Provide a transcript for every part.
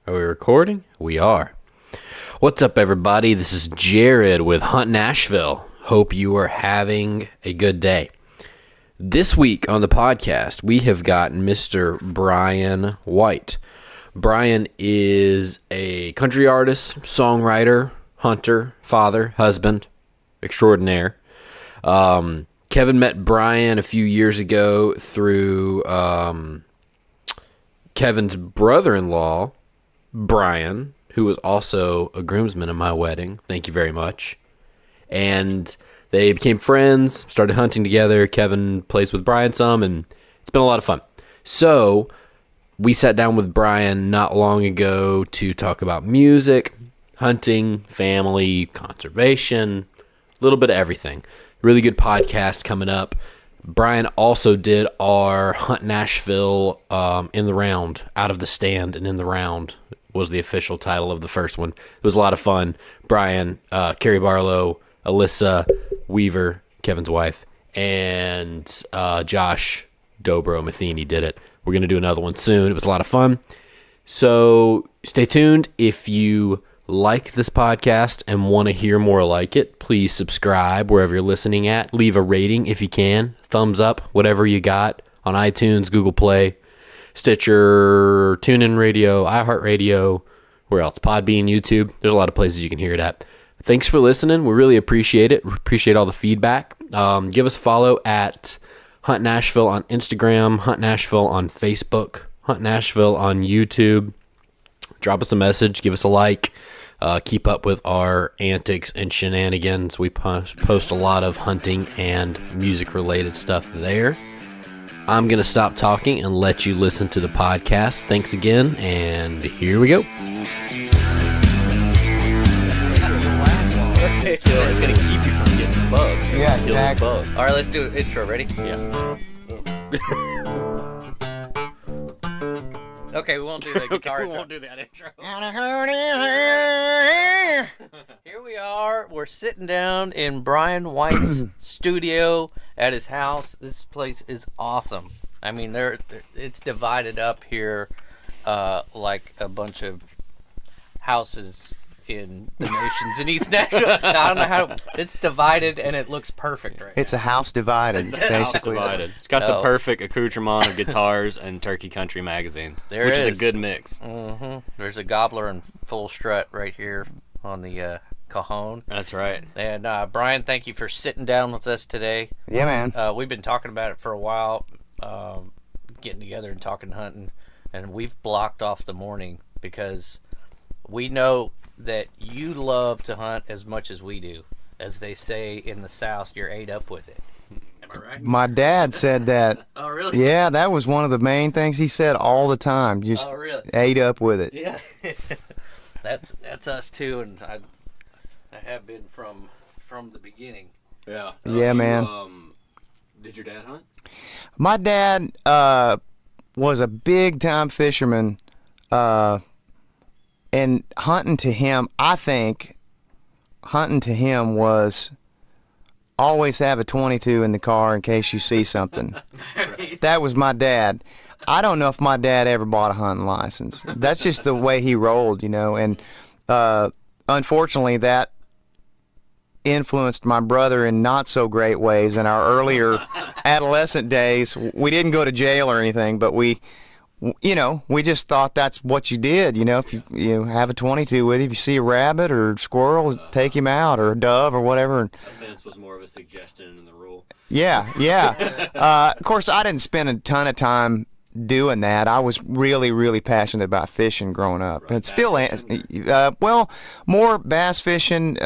Are we recording? We are. What's up, everybody? This is Jared with Hunt Nashville. Hope you are having a good day. This week on the podcast, we have got Mr. Bryan White. Bryan is a country artist, songwriter, hunter, father, husband, extraordinaire. Kevin met Bryan a few years ago through Kevin's brother-in-law, Bryan, who was also a groomsman in my wedding. Thank you very much. And they became friends, started hunting together. Kevin plays with Bryan some, and it's been a lot of fun. So we sat down with Bryan not long ago to talk about music, hunting, family, conservation, a little bit of everything. Really good podcast coming up. Bryan also did our Hunt Nashville in the round, out of the stand and in the round was the official title of the first one. It was a lot of fun. Bryan, Carrie Barlow, Alyssa Weaver, Kevin's wife, and Josh Dobro Matheny did it. We're going to do another one soon. It was a lot of fun. So stay tuned. If you like this podcast and want to hear more like it, please subscribe wherever you're listening at. Leave a rating if you can. Thumbs up, whatever you got on iTunes, Google Play, Stitcher, TuneIn Radio, iHeartRadio, where else? Podbean, YouTube. There's a lot of places you can hear it at. Thanks for listening. We really appreciate it. We appreciate all the feedback. Give us a follow at Hunt Nashville on Instagram, Hunt Nashville on Facebook, Hunt Nashville on YouTube. Drop us a message. Give us a like. Keep up with our antics and shenanigans. We post a lot of hunting and music-related stuff there. I'm going to stop talking and let you listen to the podcast. Thanks again, and here we go. It's going to keep you from getting bugged. Yeah, exactly. All right, let's do an intro. Ready? Yeah. Okay, we won't do the guitar We intro. won't do that intro. Here we are. We're sitting down in Bryan White's studio at his house. This place is awesome. I mean, it's divided up here like a bunch of houses in the nations in East Nashville. I don't know how it's divided, and it looks perfect right It's a house divided, basically. Divided. It's got the perfect accoutrement of guitars and turkey country magazines, which is a good mix. Mm-hmm. There's a gobbler in full strut right here on the cajon. That's right. And Bryan, thank you for sitting down with us today. Yeah, man. We've been talking about it for a while, getting together and talking hunting, and we've blocked off the morning because we know that you love to hunt as much as we do. As they say in the South, you're ate up with it. Am I right? My dad said that. Oh, really? Yeah, that was one of the main things he said all the time. Just really? ate up with it. Yeah. That's us too, and I have been from the beginning. Yeah. Yeah, man. Did your dad hunt? My dad was a big-time fisherman, and hunting to him, I think, was always have a 22 in the car in case you see something. That was my dad. I don't know if my dad ever bought a hunting license. That's just the way he rolled, you know, and unfortunately that influenced my brother in not so great ways in our earlier adolescent days. We didn't go to jail or anything, but we just thought that's what you did. You know, if you have a 22 with you, if you see a rabbit or a squirrel, take him out, or a dove or whatever. Offense was more of a suggestion than the rule. Yeah. Of course, I didn't spend a ton of time doing that. I was really, really passionate about fishing growing up, Right, and still more bass fishing.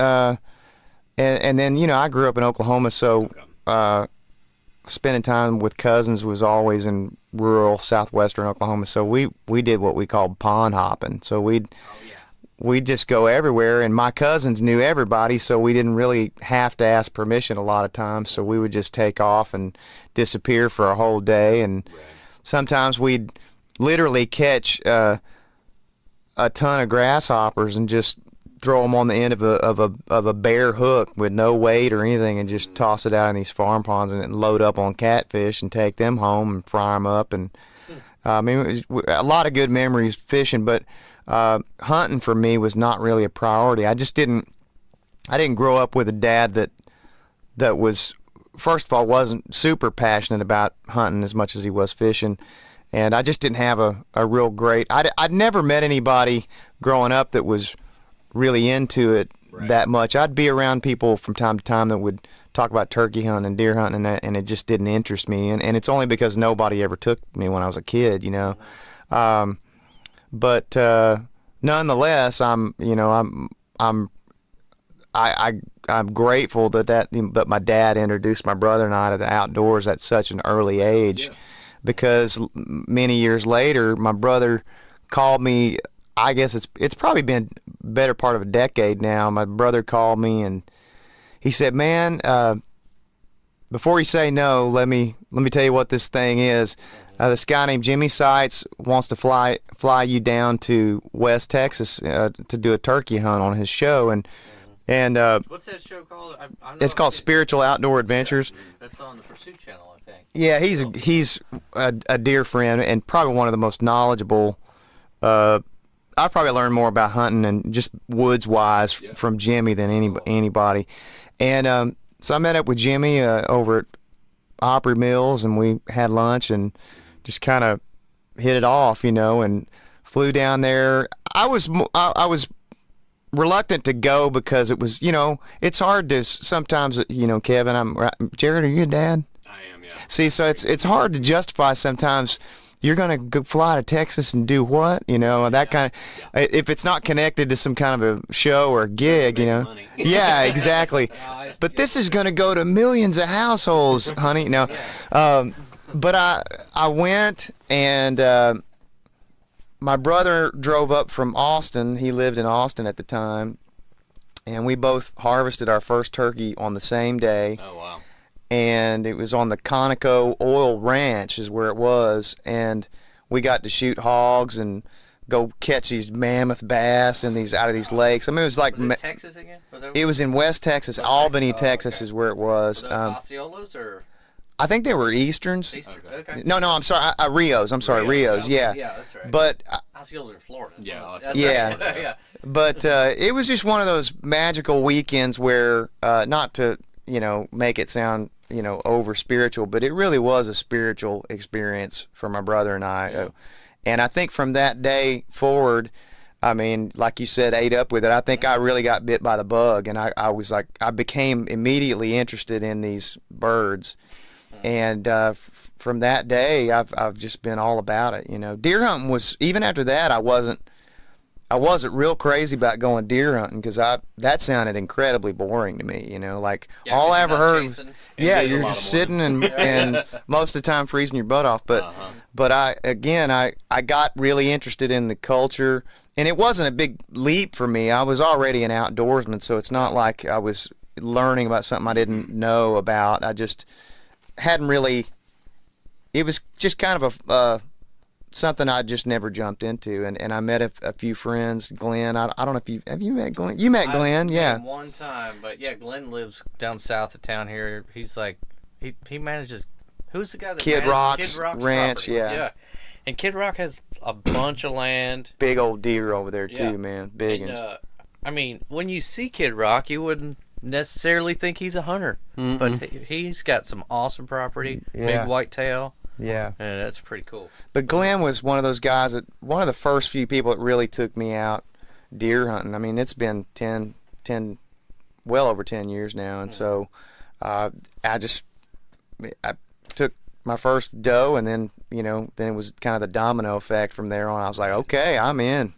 And then I grew up in Oklahoma, so spending time with cousins was always in rural southwestern Oklahoma. So we did what we called pond hopping. So we'd just go everywhere, and my cousins knew everybody, so we didn't really have to ask permission a lot of times. So we would just take off and disappear for a whole day, and sometimes we'd literally catch a ton of grasshoppers and just throw them on the end of a bare hook with no weight or anything, and just toss it out in these farm ponds and load up on catfish and take them home and fry them up. And I mean, it was a lot of good memories fishing. But hunting for me was not really a priority. I didn't grow up with a dad that was, first of all, wasn't super passionate about hunting as much as he was fishing. And I just didn't have a real great, I'd never met anybody growing up that was really into it that much. I'd be around people from time to time that would talk about turkey hunting and deer hunting, and it just didn't interest me. And it's only because nobody ever took me when I was a kid, you know. But nonetheless, I'm grateful that my dad introduced my brother and I to the outdoors at such an early age, because many years later, my brother called me. I guess it's probably been better part of a decade now. My brother called me and he said, "Man, before you say no, let me tell you what this thing is. This guy named Jimmy Sites wants to fly you down to West Texas to do a turkey hunt on his show." And what's that show called? it's called Spiritual Outdoor Adventures. That's on the Pursuit Channel, I think. Yeah, he's a dear friend and probably one of the most knowledgeable. I've probably learned more about hunting and just woods wise from Jimmy than anybody. And so I met up with Jimmy over at Opry Mills, and we had lunch and just kind of hit it off, you know, and flew down there. I was reluctant to go because it was, you know, it's hard to sometimes, you know, Kevin, Jared, are you a dad? I am, yeah. See, so it's hard to justify sometimes. You're going to go fly to Texas and do what? You know, that kind of, if it's not connected to some kind of a show or a gig, you know. Money. Yeah, exactly. But this is going to go to millions of households, honey. No. But I went, and my brother drove up from Austin. He lived in Austin at the time. And we both harvested our first turkey on the same day. Oh, wow. And it was on the Conoco Oil Ranch is where it was, and we got to shoot hogs and go catch these mammoth bass in out of these lakes. I mean, it was like Was it Texas again? it was in West Texas, Albany, Texas is where it was. Were those Osceolas or I think they were Easterns. Okay. No, I'm sorry, Rios. I'm sorry, Rios. Okay. Yeah, Yeah, that's right. but Osceolas are in Florida. Yeah, That's yeah. right. Yeah. But it was just one of those magical weekends where, not to, you know, make it sound, you know, over spiritual, but it really was a spiritual experience for my brother and I. Yeah. And I think from that day forward, I mean, like you said, ate up with it. I think I really got bit by the bug, and I was like, I became immediately interested in these birds. And from that day, I've just been all about it. You know, deer hunting was, even after that, I wasn't real crazy about going deer hunting because that sounded incredibly boring to me. You know, like Yeah, all 'cause I you're ever not heard, chasing. yeah, there's a you're lot just of sitting and most of the time freezing your butt off. But I got really interested in the culture, and it wasn't a big leap for me. I was already an outdoorsman, so it's not like I was learning about something I didn't know about. I just hadn't really. It was just kind of a something I just never jumped into, and I met a few friends. Glenn, I don't know if have you met Glenn? You met Glenn, yeah. One time, but yeah, Glenn lives down south of town here. He's like, he manages. Who's the guy that Kid manages Rock's ranch, property? yeah. And Kid Rock has a bunch of land. Big old deer over there too, Yeah. man. Big And, ones. I mean, when you see Kid Rock, you wouldn't necessarily think he's a hunter, but he's got some awesome property. Yeah. Big whitetail. Yeah. And that's pretty cool. But Glenn was one of those guys one of the first few people that really took me out deer hunting. I mean, it's been 10 well over 10 years now, and so I took my first doe, and then it was kind of the domino effect from there on. I was like, okay, I'm in.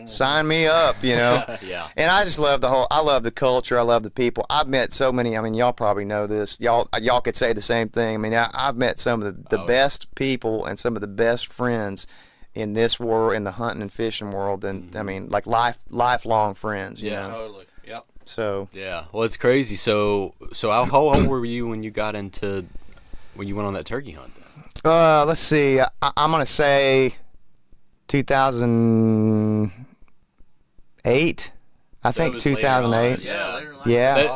Sign me up, Yeah. And I just love I love the culture. I love the people. I've met so many, I mean, y'all probably know this. Y'all could say the same thing. I mean, I've met some of the best people and some of the best friends in this world, in the hunting and fishing world. And I mean, like lifelong friends, you know? Totally. Yep. So. Yeah. Well, it's crazy. So how old were you when you went on that turkey hunt? Let's see. I'm going to say 2008. I think was later 2008. on, Yeah. Later in life. Yeah. That's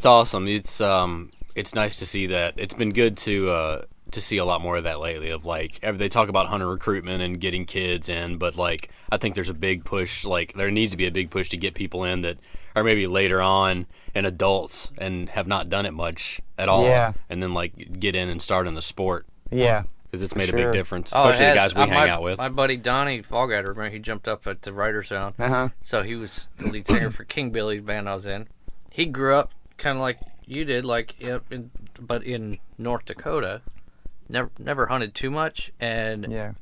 awesome. That's awesome. It's nice to see that. It's been good to to see a lot more of that lately. Of like, they talk about hunter recruitment and getting kids in, but like, I think there's a big push. Like, there needs to be a big push to get people in that are maybe later on and adults and have not done it much at all. Yeah. And then like get in and start in the sport. Yeah. Because it's made a Sure. big difference, Oh, it especially the has. guys we hang my, out with. My buddy Donnie Fallguider, remember, he jumped up at the Writer Zone. Uh-huh. So he was the lead singer for King Billy's band I was in. He grew up kind of like you did, like but in North Dakota. Never hunted too much, and Yeah.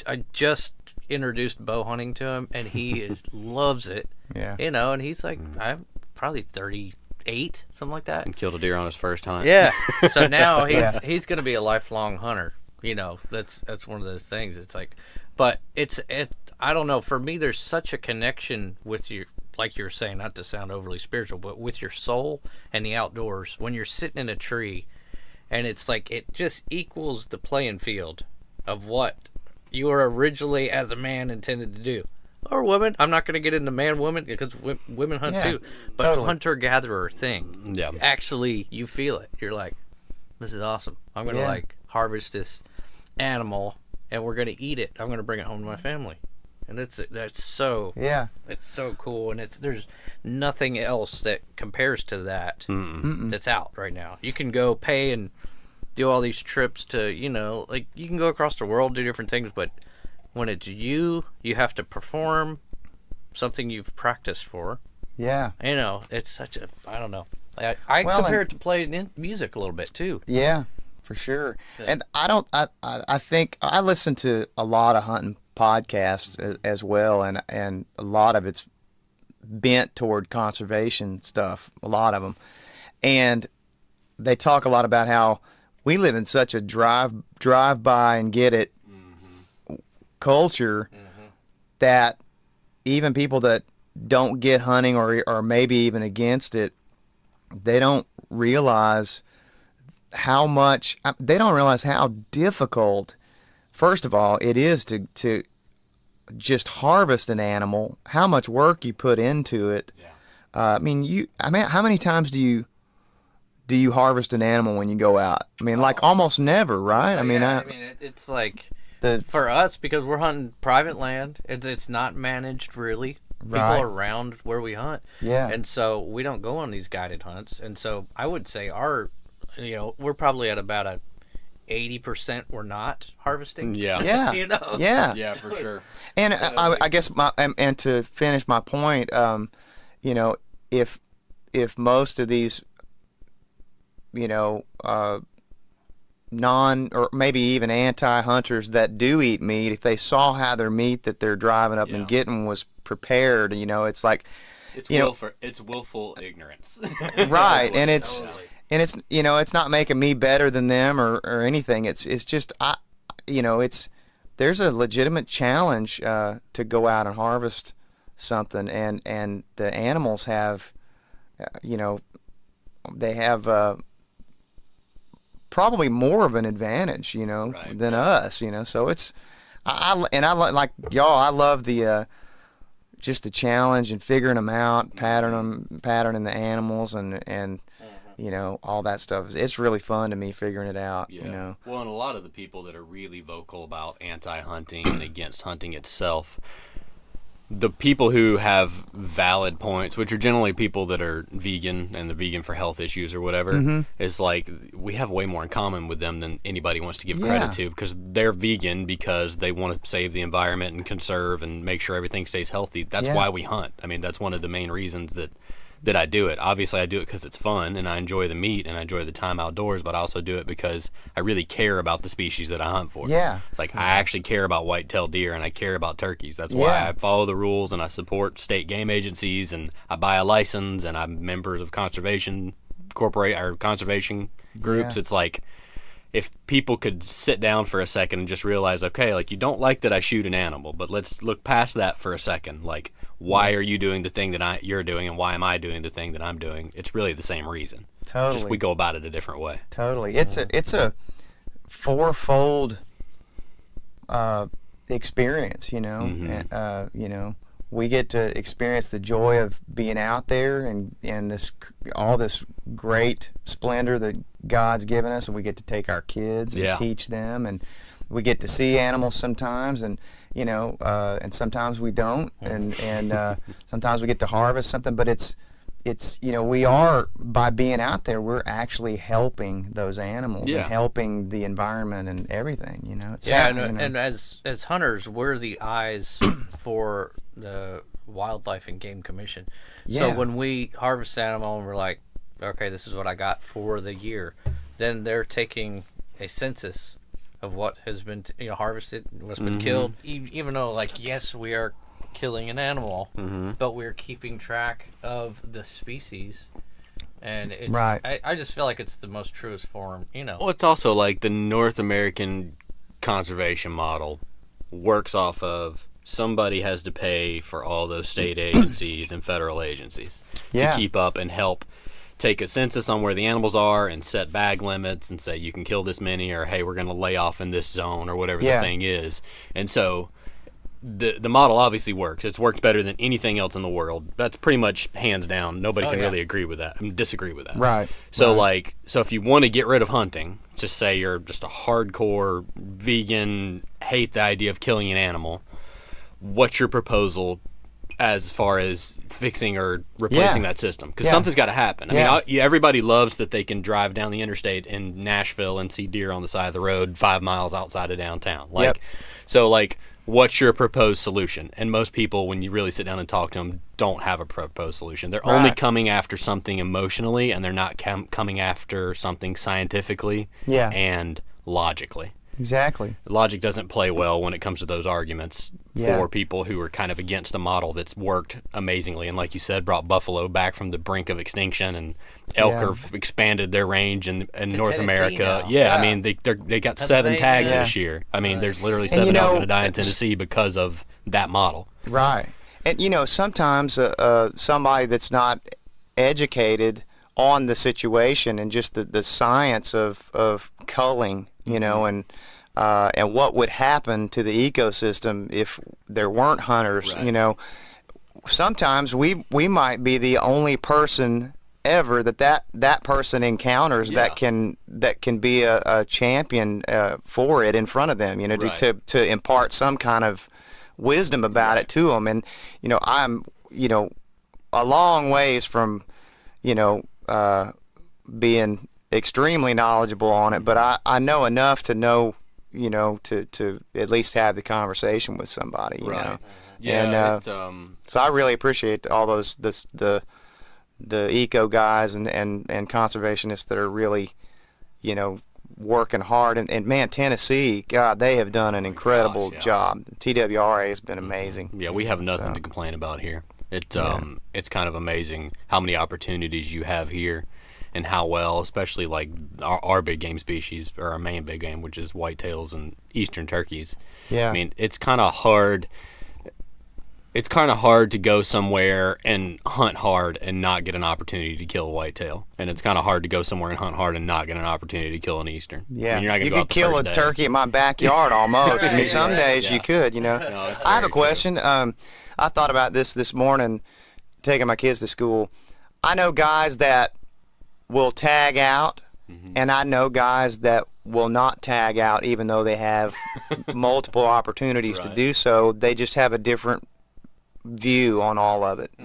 I just introduced bow hunting to him, and he loves it. Yeah. You know, and he's like, I'm probably 38, something like that. And killed a deer on his first hunt. Yeah. So now Yeah. he's going to be a lifelong hunter. You know, that's one of those things. It's like, but I don't know. For me, there's such a connection with your, like you were saying, not to sound overly spiritual, but with your soul and the outdoors. When you're sitting in a tree, and it's like it just equals the playing field of what you were originally as a man intended to do. Or woman. I'm not going to get into man-woman because women hunt too. But totally. hunter-gatherer thing. Yeah. Actually, you feel it. You're like, this is awesome. I'm going to like harvest this animal and we're going to eat it. I'm going to bring it home to my family. And that's so it's so cool, and there's nothing else that compares to that that's out right now. You can go pay and do all these trips to, you know, like you can go across the world, do different things, but when it's you have to perform something you've practiced for. Yeah. You know, it's such a, I don't know. I compare it to playing music a little bit too. Yeah, for sure. And I think I listen to a lot of hunting podcasts as well, and a lot of it's bent toward conservation stuff, a lot of them. And they talk a lot about how we live in such a drive by and get it culture that even people that don't get hunting or maybe even against it, they don't realize how difficult, first of all, it is to just harvest an animal, how much work you put into it. I mean, how many times do you harvest an animal when you go out? I mean, like almost never, right? It's like for us, because we're hunting private land, it's not managed really. People are around where we hunt. Yeah. And so we don't go on these guided hunts. And so I would say we're probably at about a 80% we're not harvesting. Yeah. Yeah. You know? Yeah. Yeah, for sure. And I guess and to finish my point, you know, if most of these, you know, non or maybe even anti-hunters that do eat meat, if they saw how their meat that they're driving up and getting was prepared, you know, it's like, It's willful ignorance. right, and it's Totally. and it's, you know, it's not making me better than them or anything. It's just there's a legitimate challenge to go out and harvest something, and the animals have, you know, they have probably more of an advantage, you know, than us, you know. So it's I like y'all. I love the just the challenge and figuring them out, patterning the animals, and you know, all that stuff. It's really fun to me figuring it out. Yeah. You know. Well, and a lot of the people that are really vocal about anti-hunting and against hunting itself, the people who have valid points, which are generally people that are vegan and they're vegan for health issues or whatever, is like we have way more in common with them than anybody wants to give credit to, because they're vegan because they want to save the environment and conserve and make sure everything stays healthy. That's why we hunt. I mean, that's one of the main reasons that I do it. Obviously, I do it because it's fun and I enjoy the meat and I enjoy the time outdoors, but I also do it because I really care about the species that I hunt for. Yeah. It's like I actually care about white-tailed deer and I care about turkeys. That's why I follow the rules and I support state game agencies and I buy a license and I'm members of conservation groups. It's like, if people could sit down for a second and just realize, okay, like, you don't like that I shoot an animal, but let's look past that for a second. Like, why are you doing the thing that you're doing, and why am I doing the thing that I'm doing? It's really the same reason. Totally. Just we go about it a different way. Totally. It's a fourfold experience, you know. You know, we get to experience the joy of being out there and this all this great splendor that God's given us, and we get to take our kids and teach them, and we get to see animals sometimes, and and sometimes we don't, and sometimes we get to harvest something, but it's we are, by being out there, we're actually helping those animals and helping the environment and everything. It's and as hunters, we're the eyes for the Wildlife and Game Commission. So when we harvest an animal and we're like, okay, this is what I got for the year, then they're taking a census of what has been harvested, what's been killed, even though yes, we are killing an animal, but we're keeping track of the species, and it's right. I just feel like it's the most truest form. Well, it's also like the North American conservation model works off of somebody has to pay for all those state agencies and federal agencies to keep up and help take a census on where the animals are and set bag limits and say you can kill this many, or hey, we're going to lay off in this zone, or whatever the thing is. And so the model obviously works. It's worked better than anything else in the world. That's pretty much hands down. Nobody can really agree with that. Disagree with that. Right. So so if you want to get rid of hunting, just say you're just a hardcore vegan, hate the idea of killing an animal, what's your proposal as far as fixing or replacing that system? Because something's got to happen. I mean, everybody loves that they can drive down the interstate in Nashville and see deer on the side of the road 5 miles outside of downtown. What's your proposed solution? And most people, when you really sit down and talk to them, don't have a proposed solution. They're only coming after something emotionally, and they're not coming after something scientifically and logically. Exactly. Logic doesn't play well when it comes to those arguments for people who are kind of against a model that's worked amazingly, and like you said, brought buffalo back from the brink of extinction, and elk have expanded their range in North America. I mean, they got 7 tags this year. I mean, there's literally 7 elk going to die in Tennessee because of that model. Right. And sometimes somebody that's not educated on the situation and just the science of culling, and what would happen to the ecosystem if there weren't hunters. Sometimes we might be the only person ever that person encounters that can be a champion for it in front of them, to impart some kind of wisdom about it to them. And I'm a long ways from being extremely knowledgeable on it, but I know enough to know, to at least have the conversation with somebody, you know. Yeah, and so I really appreciate all those the eco guys and conservationists that are really, working hard. And man, Tennessee, God, they have done an incredible job. TWRA has been amazing. Yeah, we have nothing to complain about here. It's kind of amazing how many opportunities you have here, and how well, especially like our big game species, or our main big game, which is whitetails and eastern turkeys. Yeah. I mean, it's kind of hard. It's kind of hard to go somewhere and hunt hard and not get an opportunity to kill a whitetail, and it's kind of hard to go somewhere and hunt hard and not get an opportunity to kill an eastern. Yeah, you're not gonna you go could kill a turkey in my backyard almost. I mean, some days you could. No, I have a question. I thought about this morning, taking my kids to school. I know guys that will tag out, and I know guys that will not tag out, even though they have multiple opportunities to do so. They just have a different view on all of it. Who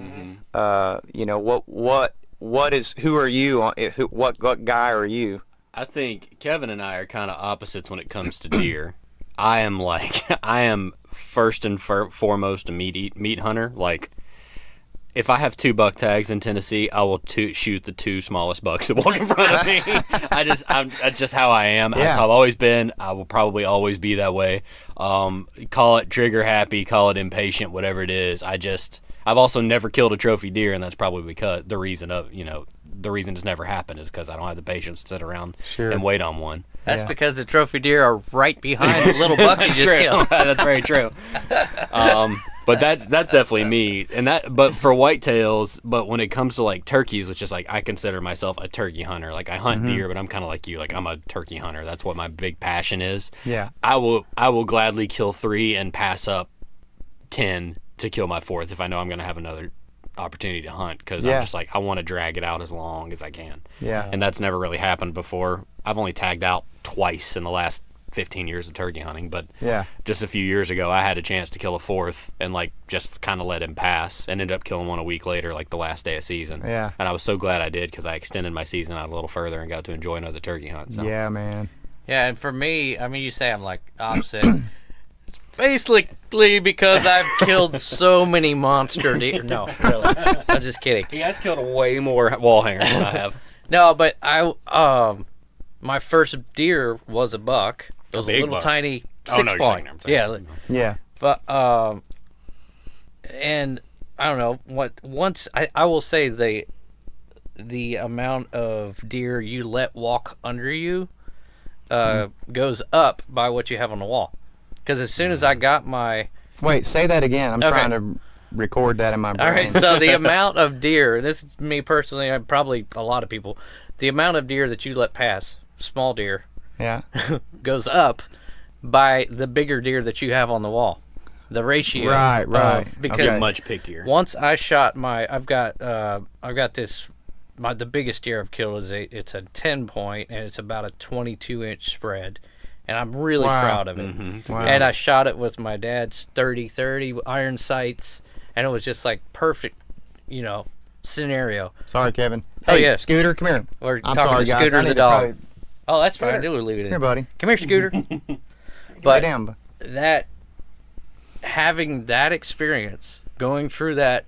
are you? What guy are you? I think Kevin and I are kind of opposites when it comes to deer. I am first and foremost a meat hunter. Like, if I have 2 buck tags in Tennessee, I will shoot the 2 smallest bucks that walk in front of me. That's just how I am. That's how I've always been. I will probably always be that way. Call it trigger happy, call it impatient, whatever it is. I've also never killed a trophy deer, and that's probably because the reason it's never happened is because I don't have the patience to sit around and wait on one. That's because the trophy deer are right behind the little buck you just killed. That's very true. But that's definitely me. But for whitetails, but when it comes to like turkeys, which is like, I consider myself a turkey hunter. Like, I hunt deer, but I'm kind of like you. Like, I'm a turkey hunter. That's what my big passion is. Yeah. I will gladly kill 3 and pass up 10 to kill my fourth if I know I'm going to have another opportunity to hunt, because Yeah. I'm just like, I want to drag it out as long as I can. Yeah. And that's never really happened before. I've only tagged out twice in the last 15 years of turkey hunting, but Yeah. just a few years ago I had a chance to kill a fourth and like just kind of let him pass, and ended up killing one a week later, like the last day of season. Yeah. And I was so glad I did, because I extended my season out a little further and got to enjoy another turkey hunt. So. Yeah, man. Yeah, and for me, I mean, you say I'm like opposite. It's basically because I've killed so many monster deer. No, really. I'm just kidding. He has killed way more wall hangers than I have. No, but my first deer was a buck. It was a big little buck. tiny Oh, 6 no, you're point. saying, I'm saying. Yeah, Yeah. but and I don't know once I will say the amount of deer you let walk under you goes up by what you have on the wall. Because as soon as I got my Wait, say that again. I'm Okay. trying to record that in my brain. all right, so the amount of deer, this is me personally, probably a lot of people, the amount of deer that you let pass, small deer, Yeah. goes up by the bigger deer that you have on the wall. The ratio. Right, right. Because Okay. Much pickier. once I shot I've got this, the biggest deer I've killed it's a 10 point, and it's about a 22-inch spread, and I'm really Wow. proud of it. Mm-hmm. Wow. And I shot it with my dad's 30-30 iron sights, and it was just like perfect, scenario. Sorry, Kevin. Oh, Hey, yeah. Scooter, come here. We're I'm talking sorry, to guys. Scooter I the need to dog. probably... Oh, that's fine. Here. Do leave it in. Here, buddy. Come here, Scooter. Lay But down. that having that experience, going through that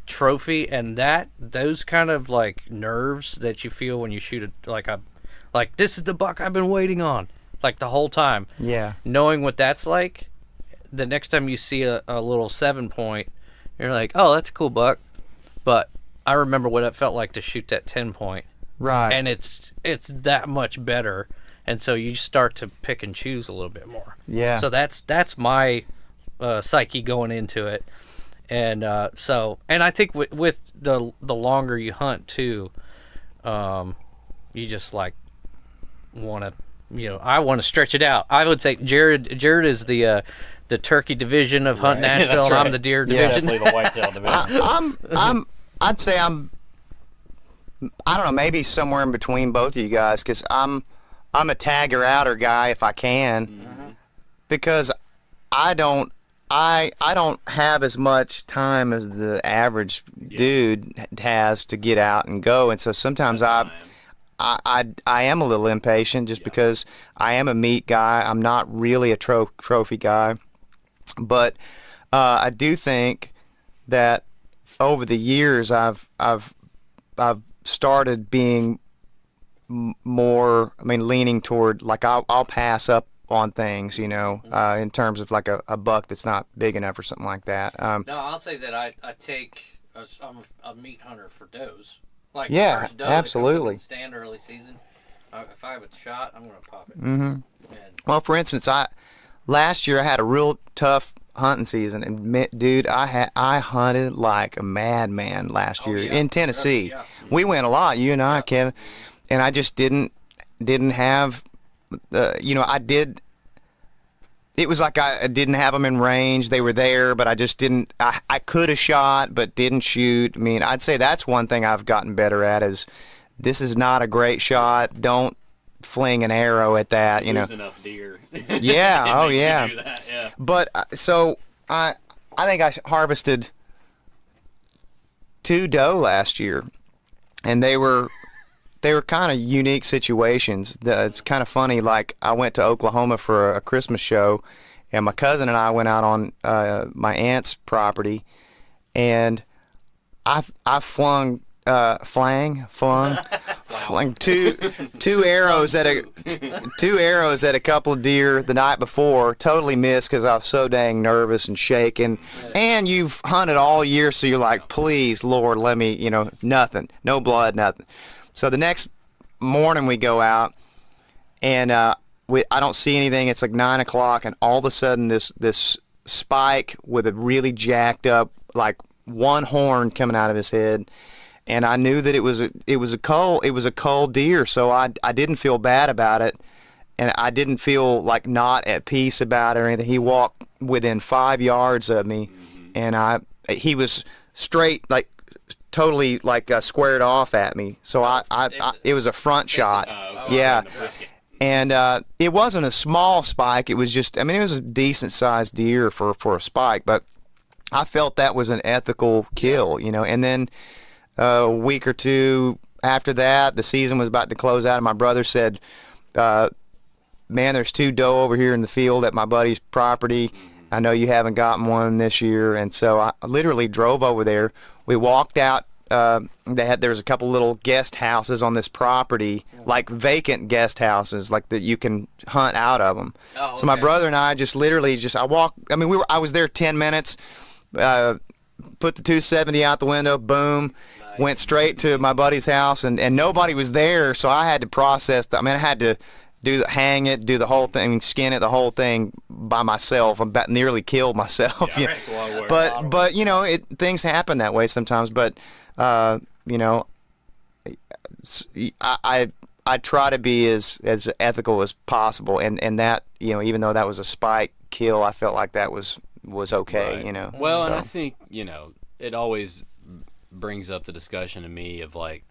trophy, and those kind of like nerves that you feel when you shoot like this is the buck I've been waiting on, like the whole time. Yeah. Knowing what that's like, the next time you see a little 7 point, you're like, oh, that's a cool buck. But I remember what it felt like to shoot that 10 point, Right. and it's that much better. And so you start to pick and choose a little bit more. Yeah. So that's my psyche going into it, and and I think with the longer you hunt too, you just like want to, I want to stretch it out. I would say Jared is the turkey division of Hunt Right. Nashville, That's and I'm right. the deer Yeah. division. Definitely the whitetail division. I'd say I don't know, maybe somewhere in between both of you guys, because I'm a tagger outer guy if I can, because I don't have as much time as the average dude has to get out and go, and so sometimes I am a little impatient just because I am a meat guy. I'm not really a trophy guy, but I do think that over the years I've started being more, leaning toward, like, I'll pass up on things, in terms of like a buck that's not big enough or something like that. No, I'll say that I I'm a meat hunter for does. Like Yeah, first doe that comes up absolutely. in stand early season. If I have a shot, I'm gonna pop it. Mm-hmm. And Well, for instance, last year I had a real tough hunting season, and dude, I hunted like a madman last year yeah. in Tennessee. Yeah. We went a lot, you and I, Kevin, and I just didn't have I did. It was like I didn't have them in range. They were there, but I just didn't. I could have shot, but didn't shoot. I'd say that's one thing I've gotten better at is this is not a great shot. Don't fling an arrow at that. There's enough deer. Yeah. It Oh makes you yeah. do that, yeah. But so I think I harvested 2 doe last year, and they were kind of unique situations. It's kind of funny. Like, I went to Oklahoma for a Christmas show, and my cousin and I went out on my aunt's property, and I flung two arrows at a couple of deer the night before. Totally missed because I was so dang nervous and shaking. And you've hunted all year, so you're like, please, Lord, let me, nothing, no blood, nothing. So the next morning we go out, and I don't see anything. It's like 9 o'clock, and all of a sudden this spike with a really jacked up, like, one horn coming out of his head, and I knew that it was a cull deer. So I didn't feel bad about it, and I didn't feel like not at peace about it or anything. He walked within 5 yards of me, and he was straight, like totally like squared off at me. So I it was a front shot. Yeah. And it wasn't a small spike. It was just, I mean, it was a decent sized deer for a spike, but I felt that was an ethical kill, you know. And then a week or two after that, the season was about to close out, and my brother said, man, there's 2 doe over here in the field at my buddy's property. I know you haven't gotten one this year. And so I literally drove over there. We walked out. There was a couple little guest houses on this property, like vacant guest houses, like that you can hunt out of them. Oh, okay. So my brother and I just literally I was there 10 minutes, put the 270 out the window, boom, went straight to my buddy's house, and nobody was there, so I had to process I had to hang it, do the whole thing, skin it, the whole thing by myself. I about nearly killed myself. Yeah, but you know, things happen that way sometimes. But you know, I try to be as ethical as possible, and that, you know, even though that was a spike kill, I felt like that was okay. Right. You know. Well, and I think, you know, it always brings up the discussion to me of like,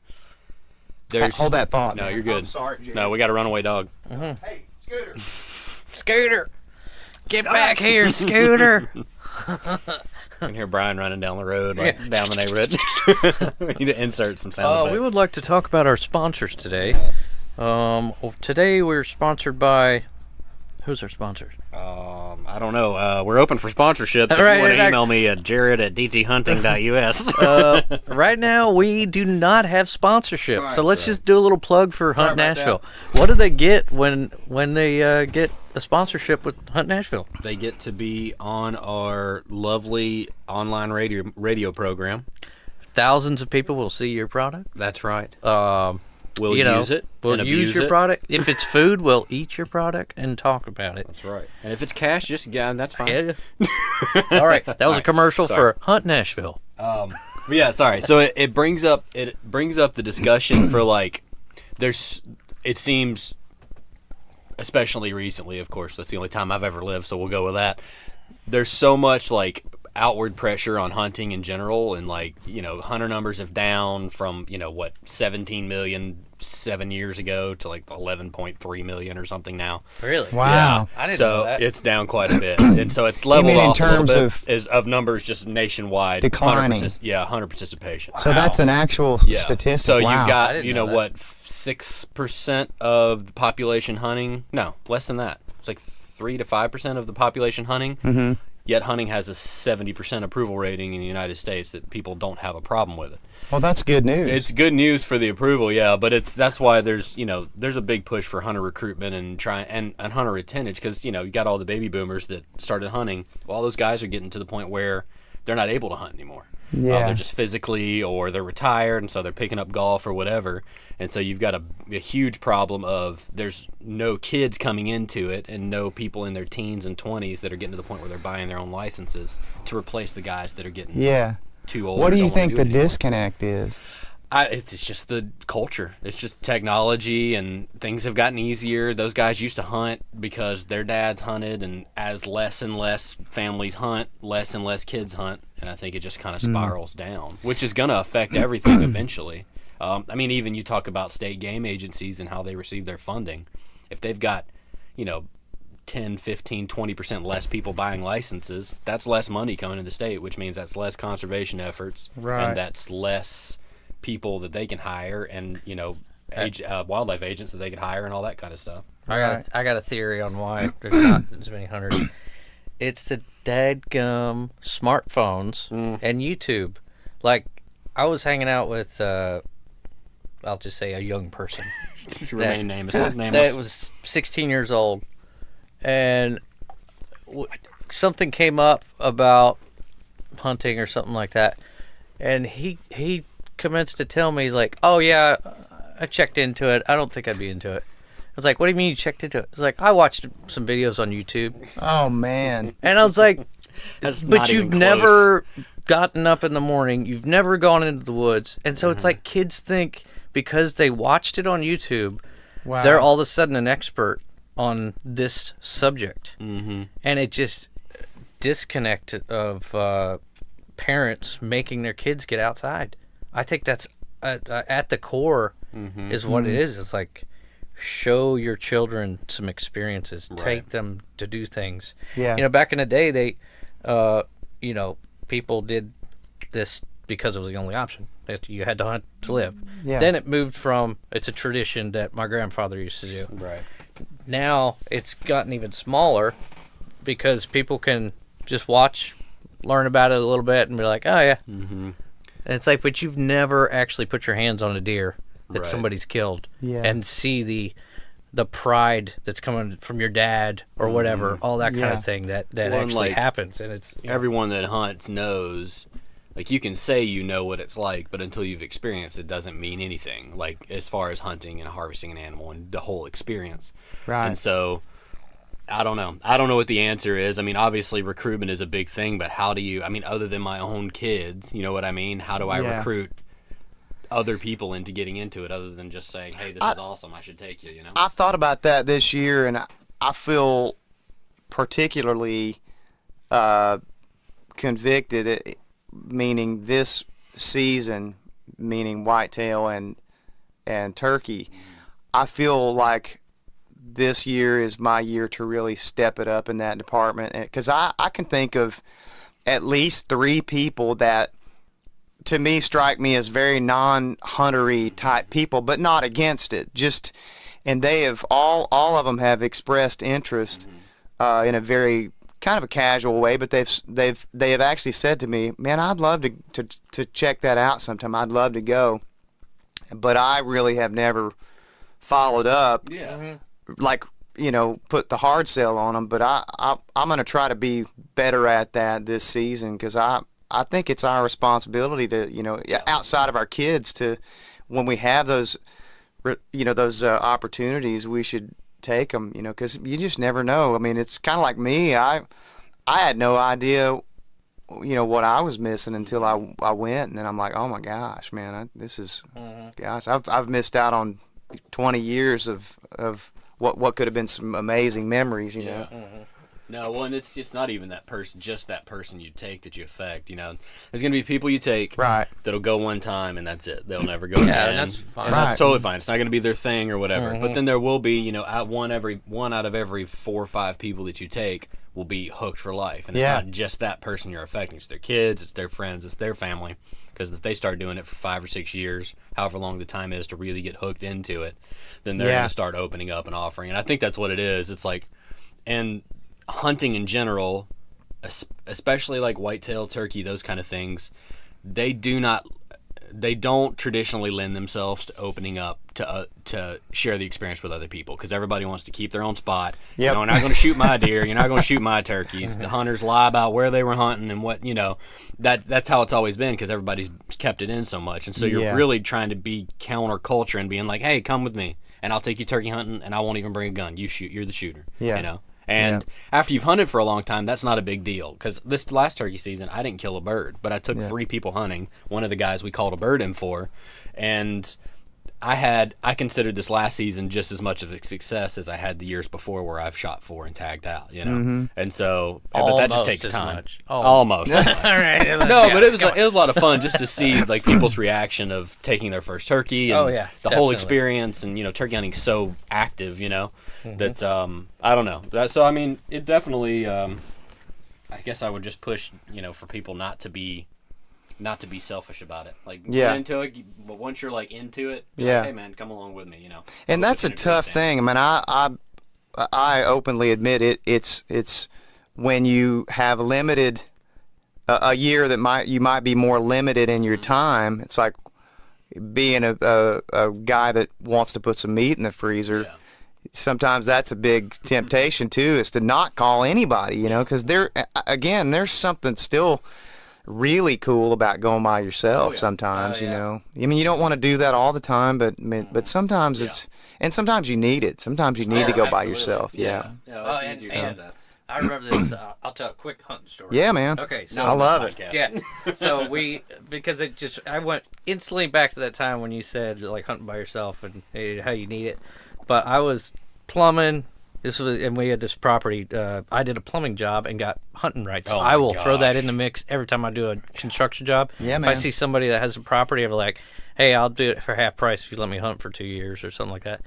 hold that thought. No, you're good. I'm sorry, Jerry. No, we got a runaway dog. Mm-hmm. Hey, Scooter. Scooter, get back here, Scooter. You can hear Bryan running down the road, like down the neighborhood. We need to insert some sound effects. We would like to talk about our sponsors today. Yes. Today we're sponsored by. Who's our sponsors? I don't know. We're open for sponsorships. If you want to email me at jared@dthunting.us. Right now, we do not have sponsorship. Right, so let's just do a little plug for Hunt Nashville. What do they get when they get a sponsorship with Hunt Nashville? They get to be on our lovely online radio program. Thousands of people will see your product. That's right. We'll use it. We'll use your product. If it's food, we'll eat your product and talk about it. That's right. And if it's cash, just that's fine. Yeah. All right. That was a commercial for Hunt Nashville. Yeah. Sorry. So it brings up the discussion for like it seems, especially recently, of course, that's the only time I've ever lived, so we'll go with that. There's so much like outward pressure on hunting in general, and like, you know, hunter numbers have down from, you know, 17 million 7 years ago to like 11.3 million or something now. Really? Wow. Yeah. I didn't know that. It's down quite a bit, and so it's leveled off in terms a little bit of numbers just nationwide declining. Hunter participation. So that's an actual statistic. So wow. You've got, you know, what, 6% of the population hunting? No, less than that. It's like 3 to 5% of the population hunting. Mm-hmm. Yet hunting has a 70% approval rating in the United States, that people don't have a problem with it. Well, that's good news. It's good news for the approval, yeah, but that's why there's a big push for hunter recruitment and hunter retention, because, you know, you got all the baby boomers that started hunting. Well, all those guys are getting to the point where they're not able to hunt anymore. Yeah. They're just physically, or they're retired, and so they're picking up golf or whatever. And so you've got a huge problem of there's no kids coming into it, and no people in their teens and 20s that are getting to the point where they're buying their own licenses to replace the guys that are getting too old. What do you think the disconnect is? It's just the culture. It's just technology, and things have gotten easier. Those guys used to hunt because their dads hunted, and as less and less families hunt, less and less kids hunt, and I think it just kind of spirals down, which is going to affect everything eventually. I mean, even you talk about state game agencies and how they receive their funding. If they've got, you know, 10, 15, 20% less people buying licenses, that's less money coming to the state, which means that's less conservation efforts, right, and that's less people that they can hire, and, you know, wildlife agents that they can hire, and all that kind of stuff. I got a theory on why there's not as many hunters. It's the dadgum smartphones and YouTube. Like, I was hanging out with I'll just say a young person that was 16 years old, and something came up about hunting or something like that, and he commenced to tell me, like, oh yeah, I checked into it, I don't think I'd be into it. I was like, what do you mean you checked into it? It's like, I watched some videos on YouTube. Oh man. And I was like, but you've never gotten up in the morning, you've never gone into the woods, and so it's like kids think because they watched it on YouTube, they're all of a sudden an expert on this subject. And it just disconnect of parents making their kids get outside. I think that's at the core is what it is. It's like, show your children some experiences. Right. Take them to do things. Yeah. You know, back in the day, they, you know, people did this because it was the only option. You had to hunt to live. Yeah. Then it moved from, it's a tradition that my grandfather used to do. Right. Now it's gotten even smaller because people can just watch, learn about it a little bit, and be like, oh, yeah. Mm-hmm. And it's like, but you've never actually put your hands on a deer that Right. somebody's killed Yeah. and see the pride that's coming from your dad or whatever, all that kind Yeah. of thing that Well, and, actually like, happens. And it's, you know, Everyone that hunts knows, like, you can say you know what it's like, but until you've experienced it doesn't mean anything, like, as far as hunting and harvesting an animal and the whole experience. Right. And so, I don't know. I don't know what the answer is. I mean, obviously recruitment is a big thing, but how do you, I mean, other than my own kids, you know what I mean? How do I Yeah. recruit other people into getting into it other than just saying, hey, this is awesome, I should take you, you know? I've thought about that this year, and I feel particularly convicted, meaning this season, meaning whitetail and turkey. I feel like this year is my year to really step it up in that department, because I can think of at least 3 people that to me strike me as very non-huntery type people, but not against it. Just, and they have all of them have expressed interest in a very kind of a casual way, but they have actually said to me, "Man, I'd love to check that out sometime. I'd love to go," but I really have never followed up. Yeah. Like, you know, put the hard sell on them. But I'm going to try to be better at that this season, because I think it's our responsibility to, you know, outside of our kids, to, when we have those, you know, those opportunities, we should take them, you know, because you just never know. I mean, it's kind of like me. I had no idea, you know, what I was missing until I went, and then I'm like, oh my gosh, man, this is, gosh, I've missed out on 20 years of what could have been some amazing memories, you know. No, well, and it's not even that person, just that person you take that you affect, you know. There's going to be people you take Right. that'll go one time and that's it. They'll never go again. and that's fine. And that's Right. totally fine. It's not going to be their thing or whatever. But then there will be, you know, one out of every 4 or 5 people that you take will be hooked for life. And it's Yeah. not just that person you're affecting. It's their kids, it's their friends, it's their family. Because if they start doing it for 5 or 6 years, however long the time is to really get hooked into it, then they're Yeah. going to start opening up and offering. And I think that's what it is. It's like, and hunting in general, especially like whitetail, turkey, those kind of things, they don't traditionally lend themselves to opening up to share the experience with other people, because everybody wants to keep their own spot. Yep. You know, I'm not going to shoot my deer. You're not going to shoot my turkeys. The hunters lie about where they were hunting and what, you know, that's how it's always been, because everybody's kept it in so much. And so you're Yeah. really trying to be counterculture and being like, hey, come with me and I'll take you turkey hunting and I won't even bring a gun. You shoot. You're the shooter. Yeah. You know. And after you've hunted for a long time, that's not a big deal. Because this last turkey season, I didn't kill a bird, but I took 3 people hunting. One of the guys we called a bird in for, and I considered this last season just as much of a success as I had the years before, where I've shot 4 and tagged out. You know, and so, but that just Almost takes as time. much. Almost. All right. No, but it was a lot of fun just to see like people's reaction of taking their first turkey and Oh, yeah, the whole definitely. experience, and you know, turkey hunting's so active, you know, that I don't know. So I mean, it definitely I guess I would just push, you know, for people not to be selfish about it. Like, Yeah. get into it, but once you're like into it, be Yeah. like, hey man, come along with me, you know. And that's a Put you in tough good thing. I mean, I openly admit it. It's when you have limited a year that you might be more limited in your time. It's like being a guy that wants to put some meat in the freezer. Yeah. Sometimes that's a big temptation too, is to not call anybody, you know, because there's something still really cool about going by yourself. Sometimes, you know, I mean, you don't want to do that all the time, but sometimes and sometimes you need it. Sometimes you need to go by absolutely. yourself. Yeah. Yeah, and- it's easier to and- do that. I remember this. I'll tell a quick hunting story. Yeah, man. Okay, so I love it. Podcast. Yeah. So because I went instantly back to that time when you said like hunting by yourself and how you need it. But I was plumbing This was, and we had this property. I did a plumbing job and got hunting rights. Oh I will my throw that gosh. in the mix every time I do a construction job. Yeah, If man. I see somebody that has a property, I'm like, hey, I'll do it for half price if you let me hunt for 2 years or something like that.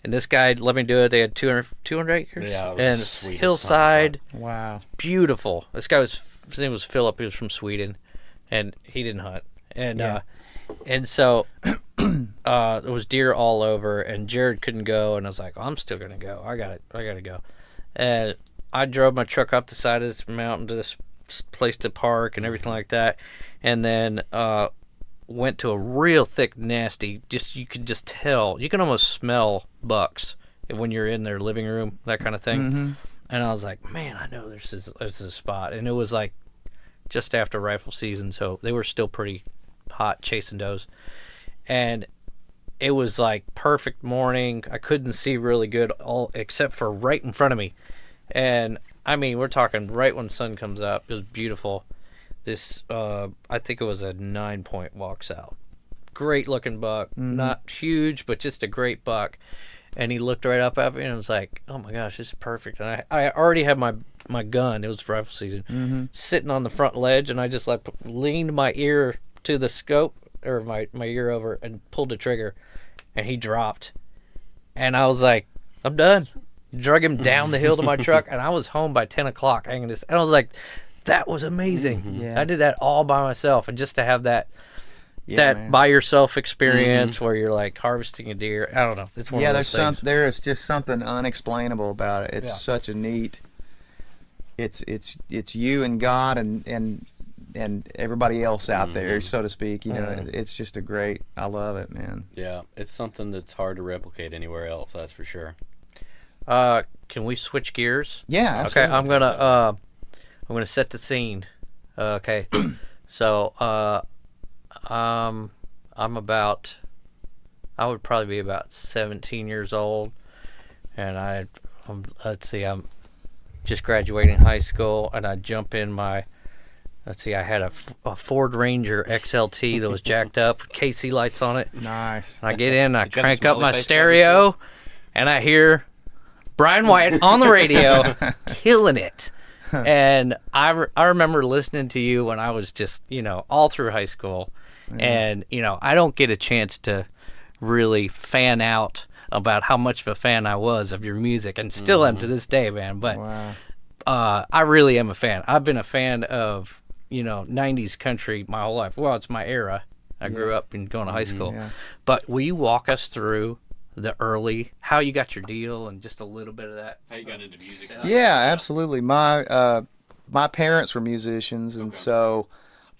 And this guy let me do it. They had 200 acres. Yeah, it was and the it's sweetest hillside, Wow. beautiful. This guy his name was Philip. He was from Sweden, and he didn't hunt. And Yeah. and so there was deer all over, and Jared couldn't go, and I was like, I'm still gonna go. I gotta go. And I drove my truck up the side of this mountain to this place to park and everything like that, and then went to a real thick, nasty. Just you could just tell, you can almost smell bucks when you're in their living room, that kind of thing. Mm-hmm. And I was like, man, I know this is a spot, and it was like just after rifle season, so they were still pretty hot chasing does. And it was like perfect morning. I couldn't see really good all except for right in front of me. And I mean, we're talking right when the sun comes up. It was beautiful. This I think it was a 9-point walks out. Great looking buck. Not huge, but just a great buck. And he looked right up at me and was like, oh my gosh, this is perfect. And I already had my gun, it was rifle season, sitting on the front ledge, and I just like leaned my ear to the scope, or my ear over, and pulled the trigger, and he dropped. And I was like, I'm done. Drug him down the hill to my truck, and I was home by 10 o'clock hanging this. And I was like, that was amazing. Yeah. I did that all by myself, and just to have that Man. by yourself experience where you're like harvesting a deer. I don't know. It's one Yeah, of there's those things. there is just something unexplainable about it. It's Yeah. such a neat. It's you and God and everybody else out there, so to speak. You know, it's just a great. I love it, man. Yeah, it's something that's hard to replicate anywhere else. That's for sure. Can we switch gears? Yeah, Okay, absolutely. I'm gonna set the scene. Okay, so I'm about, I would probably be about 17 years old, and I'm just graduating high school, and I jump in my, I had a Ford Ranger XLT that was jacked up with KC lights on it. Nice. And I get in, I got a crank up smiley my face stereo, and I hear Bryan White on the radio, killing it. And I remember listening to you when I was just, all through high school. And, I don't get a chance to really fan out about how much of a fan I was of your music, and still am to this day, man. But Wow. I really am a fan. I've been a fan of, 90s country my whole life. Well, it's my era. I grew up and going to high school. Yeah. But will you walk us through the early, how you got your deal and just a little bit of that? How you got into music? Yeah, absolutely. My parents were musicians, and so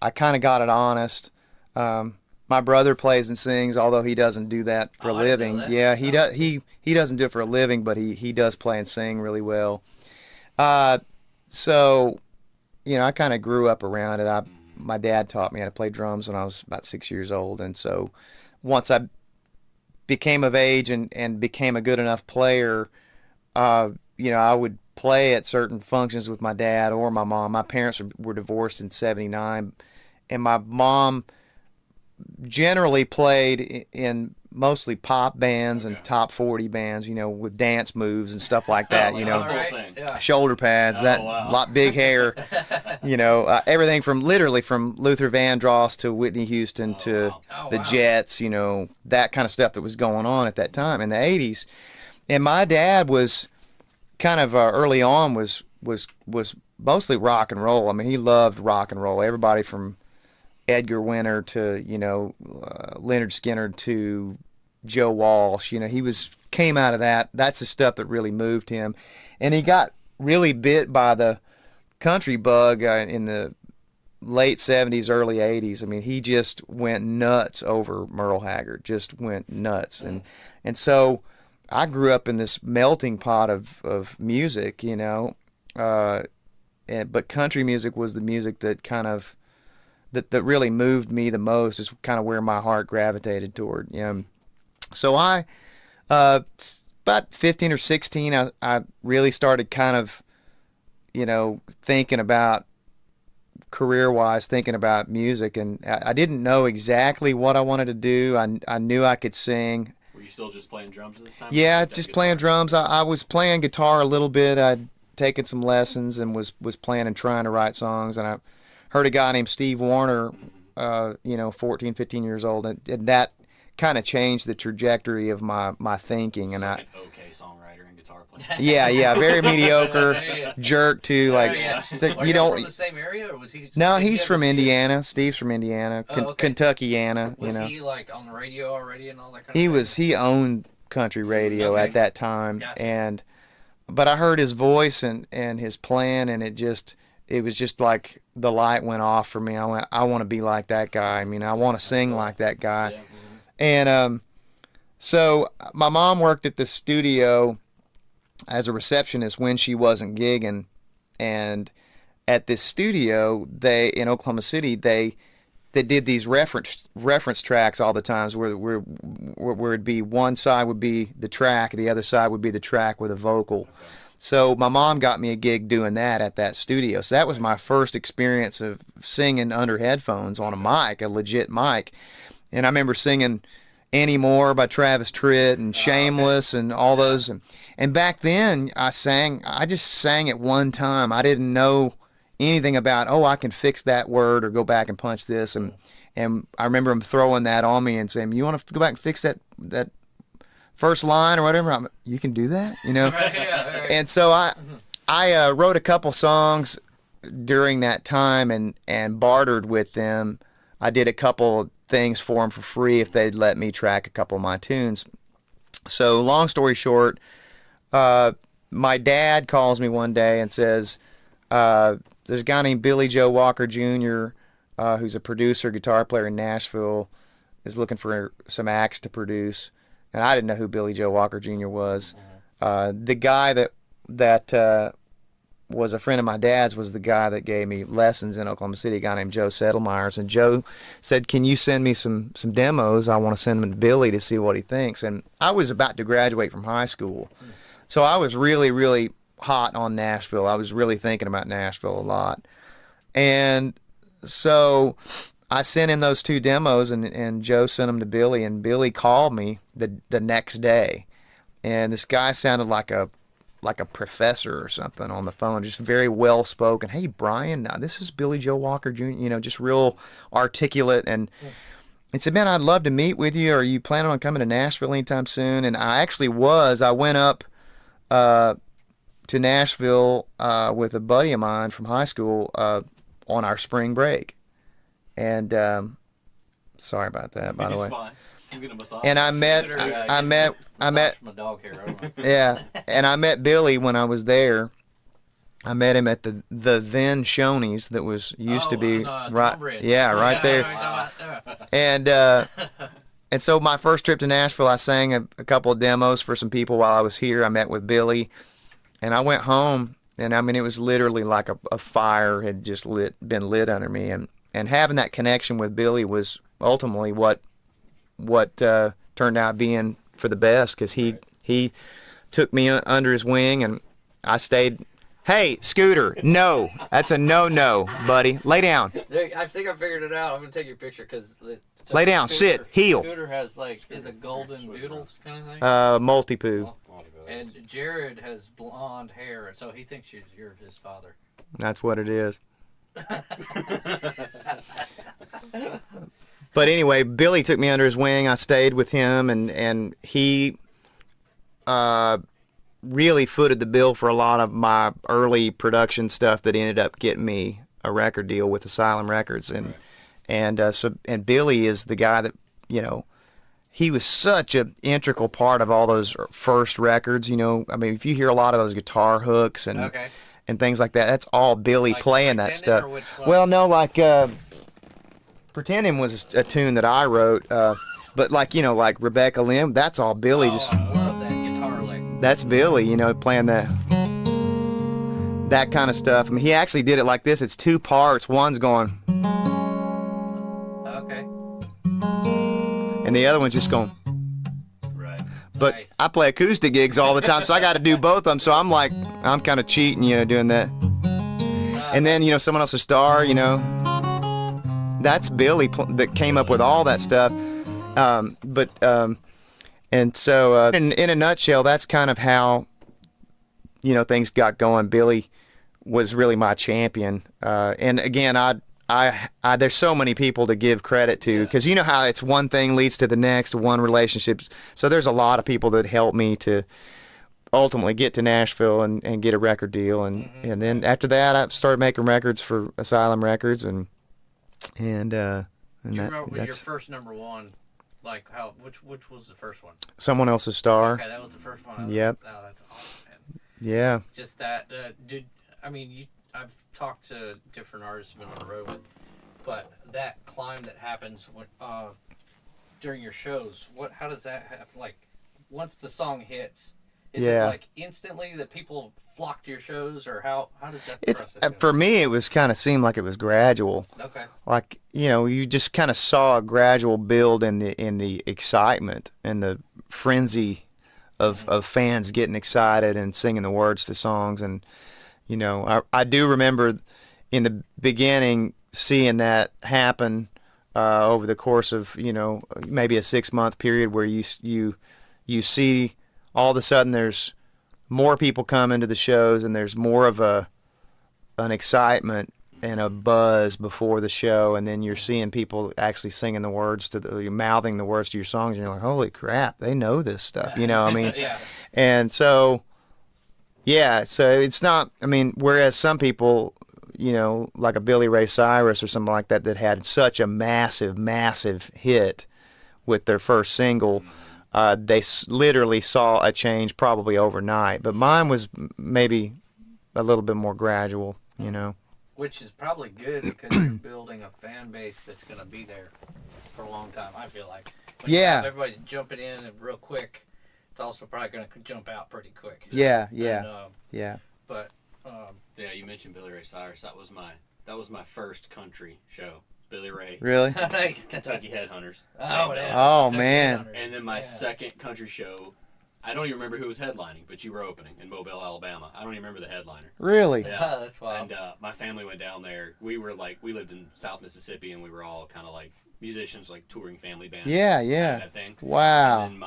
I kind of got it honest. My brother plays and sings, although he doesn't do that for a I didn't know living. that. Yeah, he does. He doesn't do it for a living, but he does play and sing really well. So, I kind of grew up around it. My dad taught me how to play drums when I was about 6 years old, and so once I became of age and became a good enough player, I would play at certain functions with my dad or my mom. My parents were divorced in '79, and my mom generally played in mostly pop bands and top 40 bands, with dance moves and stuff like that, shoulder pads, lot big hair, everything from Luther Vandross to Whitney Houston to the Jets, that kind of stuff that was going on at that time in the 80s. And my dad was kind of early on was mostly rock and roll. I mean, he loved rock and roll. Everybody from Edgar Winter to Leonard Skinner to Joe Walsh. He came out of that. That's the stuff that really moved him, and he got really bit by the country bug in the late '70s, early '80s. I mean, he just went nuts over Merle Haggard. Just went nuts, and so I grew up in this melting pot of music, but country music was the music that kind of that really moved me the most. Is kind of where my heart gravitated toward. So I, about 15 or 16, I really started kind of, thinking about career-wise, thinking about music, and I didn't know exactly what I wanted to do. I knew I could sing. Were you you still just playing drums at this time? Yeah, just playing drums. I was playing guitar a little bit. I'd taken some lessons and was playing and trying to write songs. And I heard a guy named Steve Warner, 14, 15 years old, and that kind of changed the trajectory of my thinking. And Like an okay songwriter and guitar player. yeah, very mediocre, jerk too. Like Were you y'all don't. from the same area, or was he? No, did you he's ever from see him? Indiana. Steve's from Indiana, okay. Kentuckiana. Was he like on the radio already and all that kind of thing? He owned country radio Okay. at that time, Gotcha. but I heard his voice and his plan, and it was just like the light went off for me. I want to be like that guy. I mean, I want to sing like that guy. Yeah. And so my mom worked at the studio as a receptionist when she wasn't gigging, and at this studio in Oklahoma City they did these reference tracks all the times where it'd be one side would be the track, the other side would be the track with a vocal. Okay. So my mom got me a gig doing that at that studio. So that was my first experience of singing under headphones on a mic, a legit mic. And I remember singing Annie Moore by Travis Tritt and Shameless and all those. And back then I just sang at one time. I didn't know anything about, I can fix that word or go back and punch this. And I remember him throwing that on me and saying, you want to go back and fix that first line or whatever? You can do that, Right. And so I wrote a couple songs during that time and bartered with them. I did a couple things for them for free if they'd let me track a couple of my tunes. So long story short, my dad calls me one day and says, there's a guy named Billy Joe Walker Jr., who's a producer, guitar player in Nashville, is looking for some acts to produce. And I didn't know who Billy Joe Walker Jr. was. The guy that was a friend of my dad's was the guy that gave me lessons in Oklahoma City, a guy named Joe Settlemyers. And Joe said, can you send me some demos? I want to send them to Billy to see what he thinks. And I was about to graduate from high school. So I was really, really hot on Nashville. I was really thinking about Nashville a lot. And so I sent in those 2 demos, and Joe sent them to Billy, and Billy called me the next day. And this guy sounded like a professor or something on the phone, just very well spoken. Hey, Bryan, this is Billy Joe Walker Jr., just real articulate. And he said, man, I'd love to meet with you. Are you planning on coming to Nashville anytime soon? And I actually was. I went up to Nashville with a buddy of mine from high school on our spring break. And sorry about that, by the way. Fine. I'm getting a massage. And I met my dog hair. yeah, and I met Billy when I was there. I met him at the then Shoney's that was used to be right. Yeah, right there. And so my first trip to Nashville, I sang a couple of demos for some people while I was here. I met with Billy, and I went home, and I mean it was literally like a fire had just been lit under me, and having that connection with Billy was ultimately what turned out being for the best, because he took me under his wing, and I stayed. Hey, Scooter, no, that's a no, buddy. Lay down. I think I figured it out. I'm gonna take your picture because. Lay down, sit, heel. Scooter has is a golden doodles kind of thing. Multi-poo. And Jared has blonde hair, and so he thinks you're his father. That's what it is. But anyway, Billy took me under his wing. I stayed with him, and he really footed the bill for a lot of my early production stuff that ended up getting me a record deal with Asylum Records. And Billy is the guy that, he was such an integral part of all those first records. I mean, if you hear a lot of those guitar hooks and things like that, that's all Billy playing that stuff. Well, no, like Pretending was a tune that I wrote, but like Rebecca Lim, that's all Billy. I love that guitar lick. That's Billy, playing that kind of stuff. I mean, he actually did it like this. It's 2 parts. One's going. Okay. And the other one's just going. Right. But Nice. I play acoustic gigs all the time, so I got to do both of them. So I'm kind of cheating, doing that. And then, someone else's star, that's Billy that came up with all that stuff. And so, in a nutshell, that's kind of how, things got going. Billy was really my champion. And again, there's so many people to give credit to, because you know how it's one thing leads to the next, one relationship. So there's a lot of people that helped me to ultimately get to Nashville and get a record deal. And then after that, I started making records for Asylum Records. And Do you remember your that's first number one? Like which was the first one? Someone Else's Star. Okay, that was the first one. Yep. Oh, that's awesome, man. Yeah. Just that, I've talked to different artists been on the road, but that climb that happens when, during your shows, how does that happen? Like, once the song hits, is it like instantly that people flock to your shows, or how does that process go? For me, it was kind of seemed like it was gradual. Okay. Like, you just kind of saw a gradual build in the excitement and the frenzy of fans getting excited and singing the words to songs. And I do remember in the beginning seeing that happen over the course of maybe a 6-month period, where you see all of a sudden there's more people coming to the shows, and there's more of an excitement and a buzz before the show, and then you're seeing people actually singing the words you're mouthing the words to your songs, and you're like, holy crap, they know this stuff, I mean. Yeah. And so so it's not, whereas some people, like a Billy Ray Cyrus or something like that had such a massive hit with their first single, they literally saw a change probably overnight. But mine was maybe a little bit more gradual, Which is probably good, because you're building a fan base that's going to be there for a long time, I feel like. When you have everybody jumping in and real quick, it's also probably going to jump out pretty quick. Yeah. But yeah, you mentioned Billy Ray Cyrus. That was my first country show. Billy Ray. Really? Nice. Kentucky Headhunters. Oh, man. And then my second country show, I don't even remember who was headlining, but you were opening in Mobile, Alabama. I don't even remember the headliner. Really? Yeah. Oh, that's wild. And my family went down there. We lived in South Mississippi, and we were all kind of like musicians, like touring family bands. Yeah. That thing. Wow. And then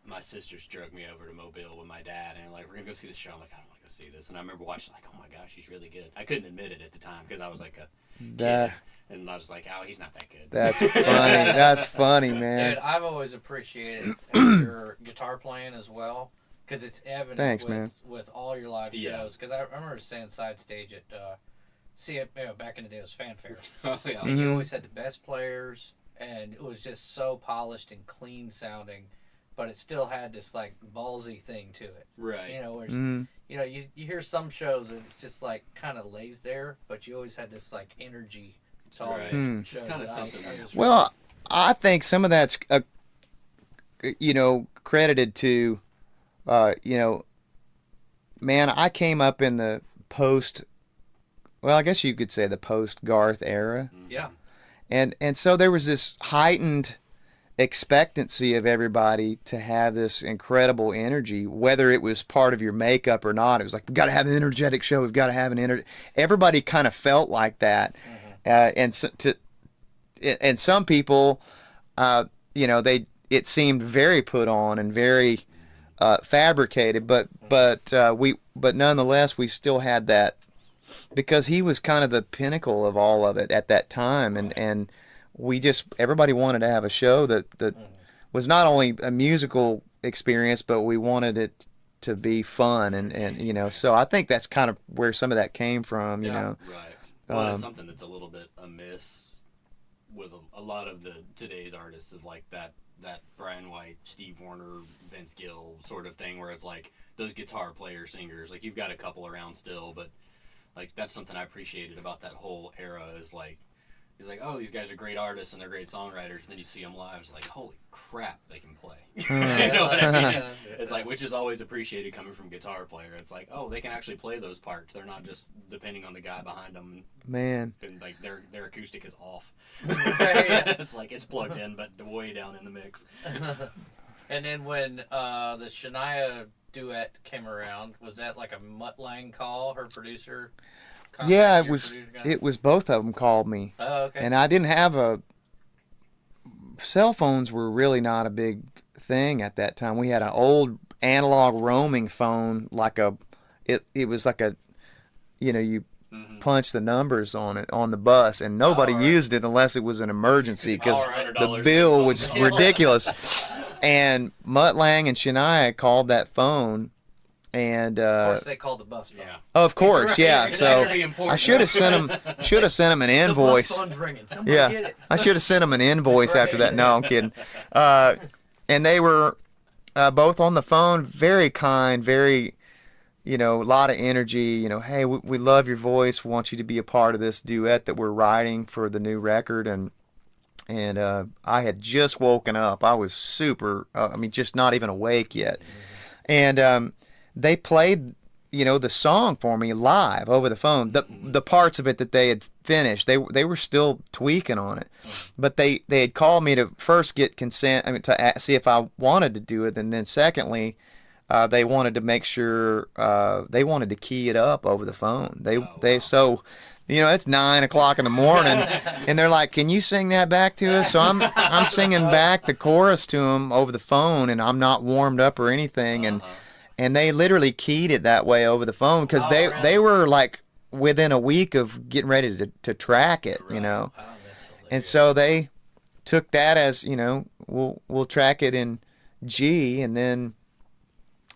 my sisters drug me over to Mobile with my dad, and like, we're gonna go see this show. I'm like, I don't want to go see this. And I remember watching, like, oh my gosh, he's really good. I couldn't admit it at the time because I was like a kid, and I was like, oh, he's not that good. That's funny. That's funny, man. Dude, I've always appreciated your guitar playing as well, because it's evident. Thanks, man. With all your live shows. Because I remember saying side stage at back in the day, it was Fanfare. Oh, yeah. And you always had the best players, and it was just so polished and clean sounding, but it still had this like ballsy thing to it. Right. Whereas, you hear some shows and it's just like kind of lays there, but you always had this like energy to all Right. the It's shows. kind of something. Well, I think some of that's, credited to, man, I came up in the I guess you could say the post-Garth era. Yeah. And so there was this heightened expectancy of everybody to have this incredible energy, whether it was part of your makeup or not. It was like, we've got to have an energetic show. We've got to have everybody kind of felt like that. And some people, it seemed very put on and very fabricated, but nonetheless, we still had that, because he was kind of the pinnacle of all of it at that time. And everybody wanted to have a show that was not only a musical experience, but we wanted it to be fun. And so I think that's kind of where some of that came from, Right. Well, it's something that's a little bit amiss with a lot of today's artists, of like that Bryan White, Steve Wariner, Vince Gill sort of thing, where it's like those guitar player singers, like you've got a couple around still, but like that's something I appreciated about that whole era, is like, he's like, oh, these guys are great artists and they're great songwriters, and then you see them live, it's like, holy crap, they can play. You know what I mean? It's like, which is always appreciated coming from a guitar player. It's like, oh, they can actually play those parts. They're not just depending on the guy behind them. Man. And like their acoustic is off. Yeah. It's like it's plugged in, but way down in the mix. And then when the Shania duet came around, was that like a Mutt Lang call, her producer? Yeah, it was both of them called me. Oh, okay. And I didn't have cell phones were really not a big thing at that time. We had an old analog roaming phone, it was like a, you punch the numbers on it on the bus, and nobody used it unless it was an emergency because the bill was ridiculous. And Mutt Lang and Shania called that phone, and Of course, they called the bus phone. Yeah. of course, yeah. So Very important. I should have sent them an invoice. The bus phone's ringing. Somebody Yeah, get it. I should have sent them an invoice after that. No, I'm kidding. And they were both on the phone, very kind, very, a lot of energy. Hey, we love your voice. We want you to be a part of this duet that we're writing for the new record. And I had just woken up. I was super, just not even awake yet. And they played, the song for me live over the phone. The parts of it that they had finished, they were still tweaking on it. But they had called me to first get consent, to see if I wanted to do it. And then secondly, they wanted to make sure, they wanted to key it up over the phone. So, it's 9 o'clock in the morning, and they're like, "Can you sing that back to us?" So I'm singing back the chorus to them over the phone, and I'm not warmed up or anything, and they literally keyed it that way over the phone because they were like within a week of getting ready to track it, Wow, that's and so they took that as we'll track it in G, and then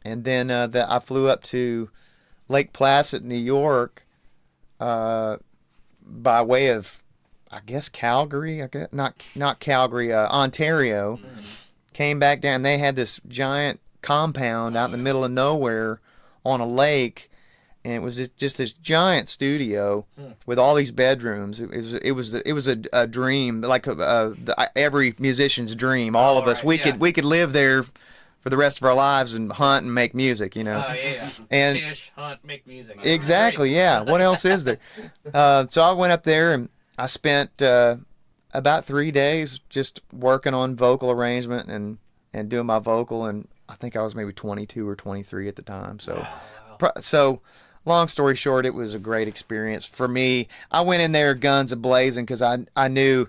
I flew up to Lake Placid, New York. By way of, I guess, Calgary. Not Calgary, Ontario. Came back down. They had this giant compound out in the middle of nowhere on a lake, and it was just this giant studio with all these bedrooms. It was a dream, like every musician's dream. All of us, we could live there for the rest of our lives and hunt and make music, Oh, yeah. And Fish, hunt, make music. exactly, yeah. What else is there? So I went up there and I spent about 3 days just working on vocal arrangement and doing my vocal, and I think I was maybe 22 or 23 at the time. So, so long story short, it was a great experience for me. I went in there guns a-blazing because I knew,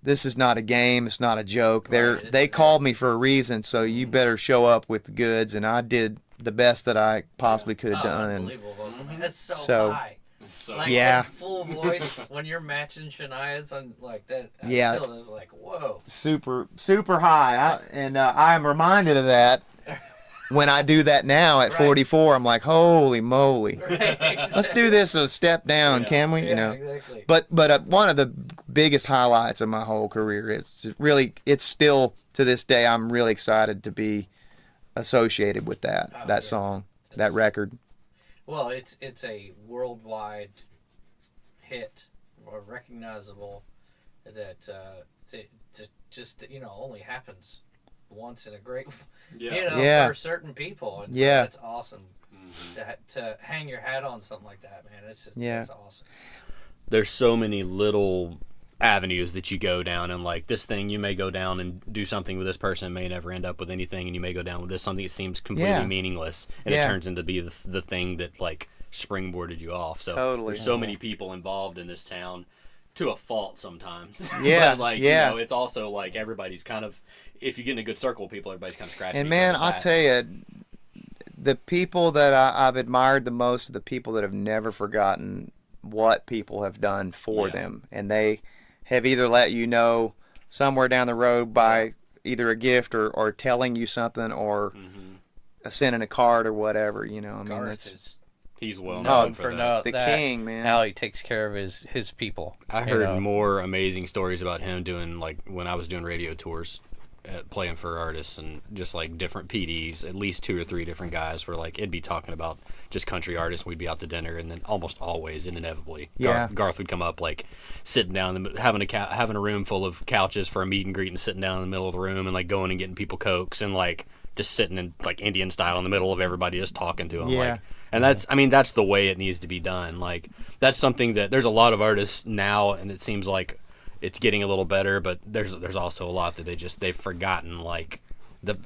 this is not a game. It's not a joke. They called me for a reason, so you better show up with the goods. And I did the best that I possibly could have done. And Unbelievable. That's so high. Like, yeah. like full voice when you're matching Shania's on like that. Yeah. Still is like, whoa. super high. I'm reminded of that when I do that now at 44. I'm like, holy moly. Let's do this a step down, can we? Exactly. But one of the biggest highlights of my whole career is really, it's still to this day, I'm really excited to be associated with that song, that record. Well, it's a worldwide hit or recognizable that just only happens once in a great for certain people. And that's awesome. To hang your hat on something like that, man. It's just that's awesome. There's so many little avenues that you go down, and like this thing, you may go down and do something with this person, may never end up with anything, and you may go down with this something that seems completely meaningless, and it turns into be the thing that like springboarded you off. So Totally. there's so many people involved in this town, to a fault sometimes. Yeah, but like it's also like everybody's kind of, if you get in a good circle of people, everybody's kind of scratching. And man, I'll tell you, the people that I've admired the most are the people that have never forgotten what people have done for them, and they have either let you know somewhere down the road by either a gift or telling you something or sending a card or whatever. He's well known for that. The king, man. How he takes care of his people. I heard more amazing stories about him doing, like, when I was doing radio tours, playing for artists and just like different PDs, at least 2 or 3 different guys were like, it'd be talking about just country artists. We'd be out to dinner, and then almost always and inevitably Garth would come up, like sitting down, having a room full of couches for a meet and greet, and sitting down in the middle of the room and like going and getting people Cokes and like just sitting in like Indian style in the middle of everybody, just talking to them. Like, and that's the way it needs to be done. Like, that's something that there's a lot of artists now, and it seems like it's getting a little better, but there's also a lot that they've forgotten, like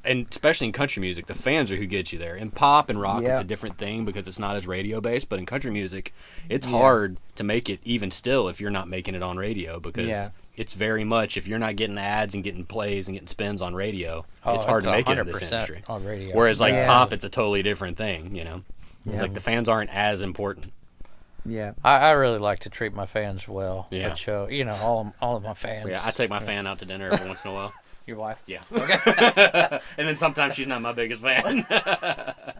and especially in country music, the fans are who get you there. In pop and rock, it's a different thing because it's not as radio based, but in country music, it's hard to make it even still if you're not making it on radio, because it's very much, if you're not getting ads and getting plays and getting spins on radio, Oh, it's hard to make it in 100% this industry. on radio. Whereas like Yeah. pop, it's a totally different thing, you know. It's Yeah. like the fans aren't as important. Yeah. I really like to treat my fans well. Yeah. At show, all of my fans. Yeah, I take my fan out to dinner every once in a while. Your wife. Yeah. Okay. And then sometimes she's not my biggest fan.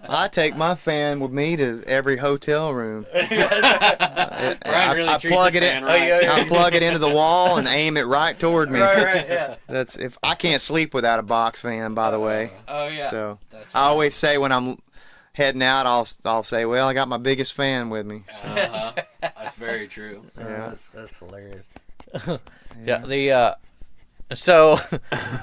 I take my fan with me to every hotel room. Brian really I treats plug his it fan in. right. Oh, yeah. I plug it into the wall and aim it right toward me. Right, yeah. That's if I can't sleep without a box fan, by the way. Oh yeah. So That's I always say when I'm heading out, I'll say, well, I got my biggest fan with me. So, That's very true. yeah. That's hilarious. Yeah. So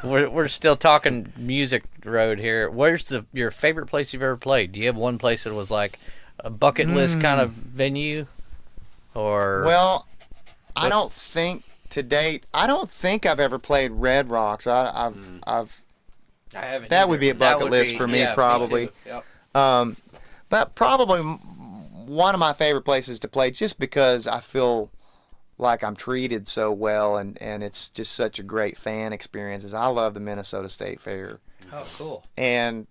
we're still talking music road here. Where's your favorite place you've ever played? Do you have one place that was like a bucket list kind of venue, or? Well, I don't think to date. I don't think I've ever played Red Rocks. I've I haven't. that either. would be a That bucket would list be- for me, yeah, probably. too. Yep. But probably one of my favorite places to play, just because I feel like I'm treated so well, and it's just such a great fan experience. Is I love the Minnesota State Fair, Oh, cool. and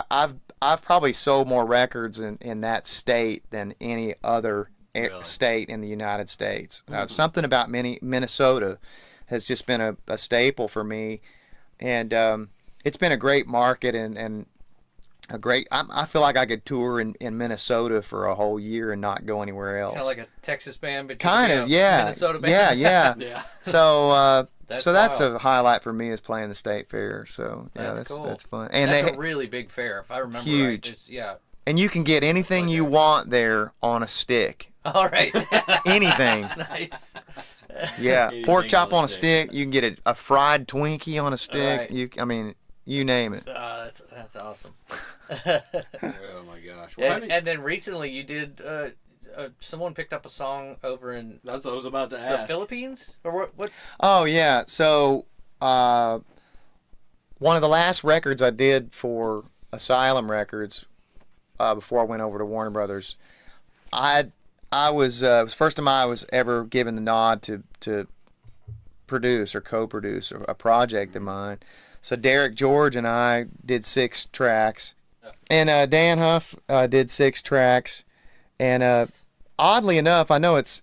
I've probably sold more records in that state than any other Really? state in the United States. Something about Minnesota has just been a staple for me, and it's been a great market and a great. I feel like I could tour in Minnesota for a whole year and not go anywhere else. Kind of like a Texas band, but Kind of, yeah, Minnesota band. yeah. Yeah. So That's that's wild. a highlight for me, is playing the state fair. So yeah, That's cool. that's fun. And That's a really big fair, if I remember right. Huge. It's- Yeah. and you can get anything you want there on a stick. All right. Anything. Nice. Yeah, Anything pork chop on a on a stick. You can get a fried Twinkie on a stick. Right. You name it. That's awesome. Oh my gosh. Well, And then recently you did. Someone picked up a song over in that's what I was about to the ask. Philippines, or what? What? Oh yeah. So one of the last records I did for Asylum Records before I went over to Warner Brothers, I was it was the first time I was ever given the nod to produce or co-produce a project of mine. So Derek George and I did 6 tracks, and Dan Huff did 6 tracks, and oddly enough, I know it's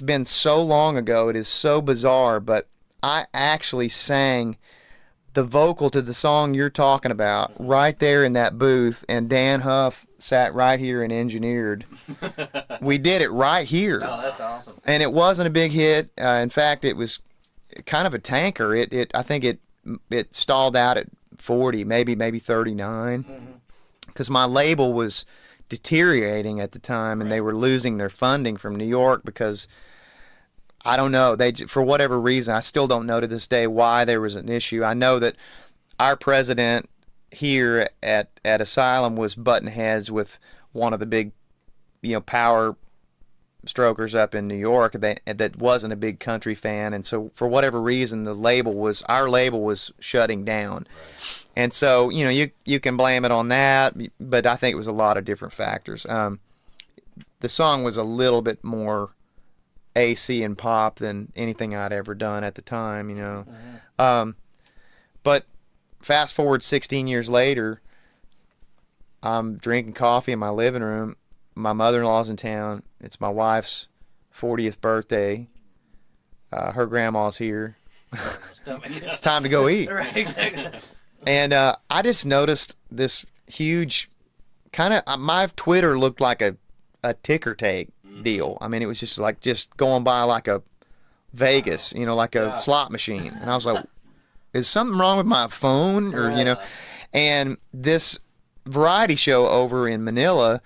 been so long ago, it is so bizarre, but I actually sang the vocal to the song you're talking about right there in that booth, and Dan Huff sat right here and engineered. We did it right here. Oh, that's awesome. And it wasn't a big hit. In fact, it was kind of a tanker. I think it stalled out at 40, maybe 39, because my label was deteriorating at the time, and they were losing their funding from New York because I don't know, for whatever reason, I still don't know to this day why there was an issue. I know that our president here at Asylum was butting heads with one of the big, power strokers up in New York that wasn't a big country fan, and so for whatever reason our label was shutting down. Right. And so you can blame it on that, but I think it was a lot of different factors. The song was a little bit more AC and pop than anything I'd ever done at the time, but fast forward 16 years later, I'm drinking coffee in my living room. My mother-in-law's in town. It's my wife's 40th birthday. Her grandma's here. It's time to go eat. Right, exactly. And I just noticed this huge kind of, my Twitter looked like a ticker tape deal. I mean, it was just going by like a Vegas, like a slot machine. And I was like, is something wrong with my phone? Or, and this variety show over in Manila,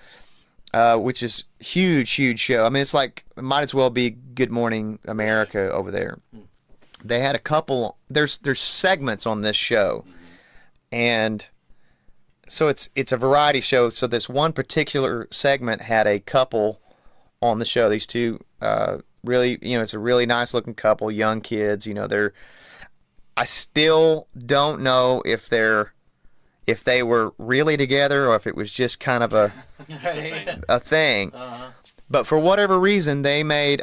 which is huge show. I mean, it's like, it might as well be Good Morning America over there. They had a couple, there's segments on this show. And so it's a variety show. So this one particular segment had a couple on the show. These two really, it's a really nice looking couple, young kids. I still don't know if they were really together or if it was just kind of a thing. But for whatever reason, they made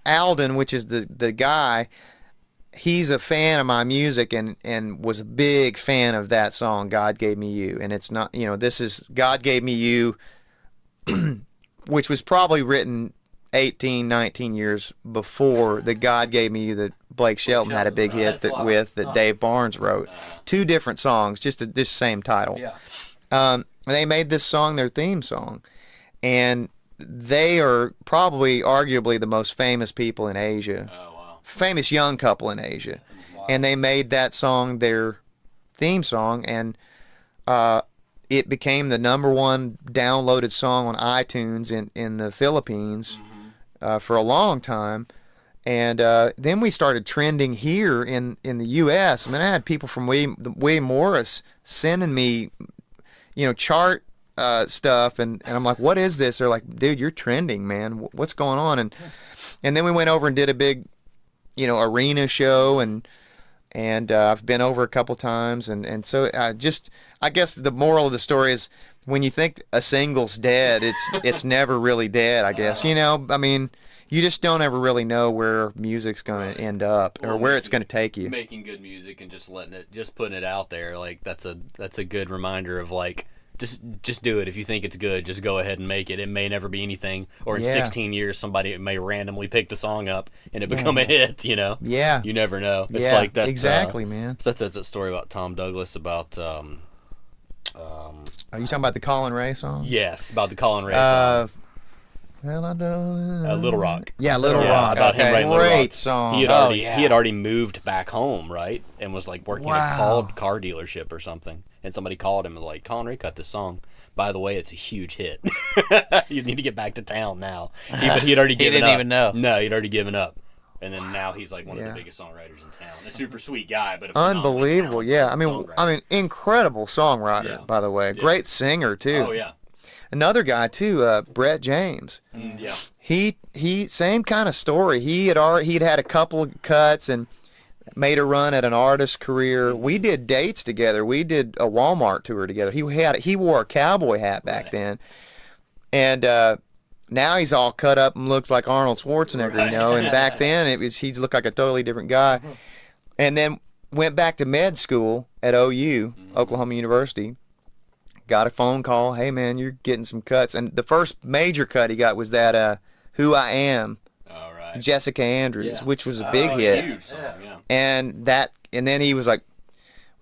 Alden, which is the guy, he's a fan of my music and was a big fan of that song, God Gave Me You. And it's not, this is God Gave Me You, which was probably written 18, 19 years before the God Gave Me You that Blake Shelton had a big hit that Dave Barnes wrote. Two different songs, just this same title. Yeah. They made this song their theme song. And they are probably arguably the most famous people in Asia. Oh, wow. Famous young couple in Asia. And they made that song their theme song, and it became the #1 downloaded song on iTunes in the Philippines for a long time. And then we started trending here in the U.S. I mean, I had people from William Morris sending me, chart stuff, and I'm like, what is this? They're like, dude, you're trending, man. What's going on? And then we went over and did a big, arena show, and I've been over a couple times, and so I guess the moral of the story is, when you think a single's dead, it's never really dead, I guess. I mean, you just don't ever really know where music's going to end up or where it's going to take you. Making good music and just putting it out there, like that's a good reminder of like, just do it. If you think it's good, just go ahead and make it. It may never be anything, or in 16 years somebody may randomly pick the song up and it become a hit, Yeah. You never know. It's Yeah, like that. exactly, man. That's that story about Tom Douglas about Are you talking about the Colin Ray song? yes, about the Colin Ray song. Well, I don't. Little Rock. Yeah, Little Yeah, Rock. about him writing Little Rock. Great song. He had Oh, already yeah. he had already moved back home, right? And was like working at Wow. a car dealership or something. And somebody called him and like, Colin Ray cut this song. By the way, it's a huge hit. You need to get back to town now. But he had already given up. didn't even know. No, he'd already given up. And then now he's like one of Yeah. the biggest songwriters in town. A super sweet guy, but a phenomenally Unbelievable. talented Yeah. songwriter. I mean, incredible songwriter, Yeah. by the way. Great singer too. Oh yeah. Another guy too, Brett James. Yeah. He same kind of story. He'd had a couple of cuts and made a run at an artist career. We did dates together. We did a Walmart tour together. He wore a cowboy hat back then, and now he's all cut up and looks like Arnold Schwarzenegger, And back then he looked like a totally different guy. And then went back to med school at OU, Oklahoma University. Got a phone call. Hey man, you're getting some cuts. And the first major cut he got was that "Who I Am," All right. Jessica Andrews, Yeah. which was a big hit. Huge song, yeah. And then he was like,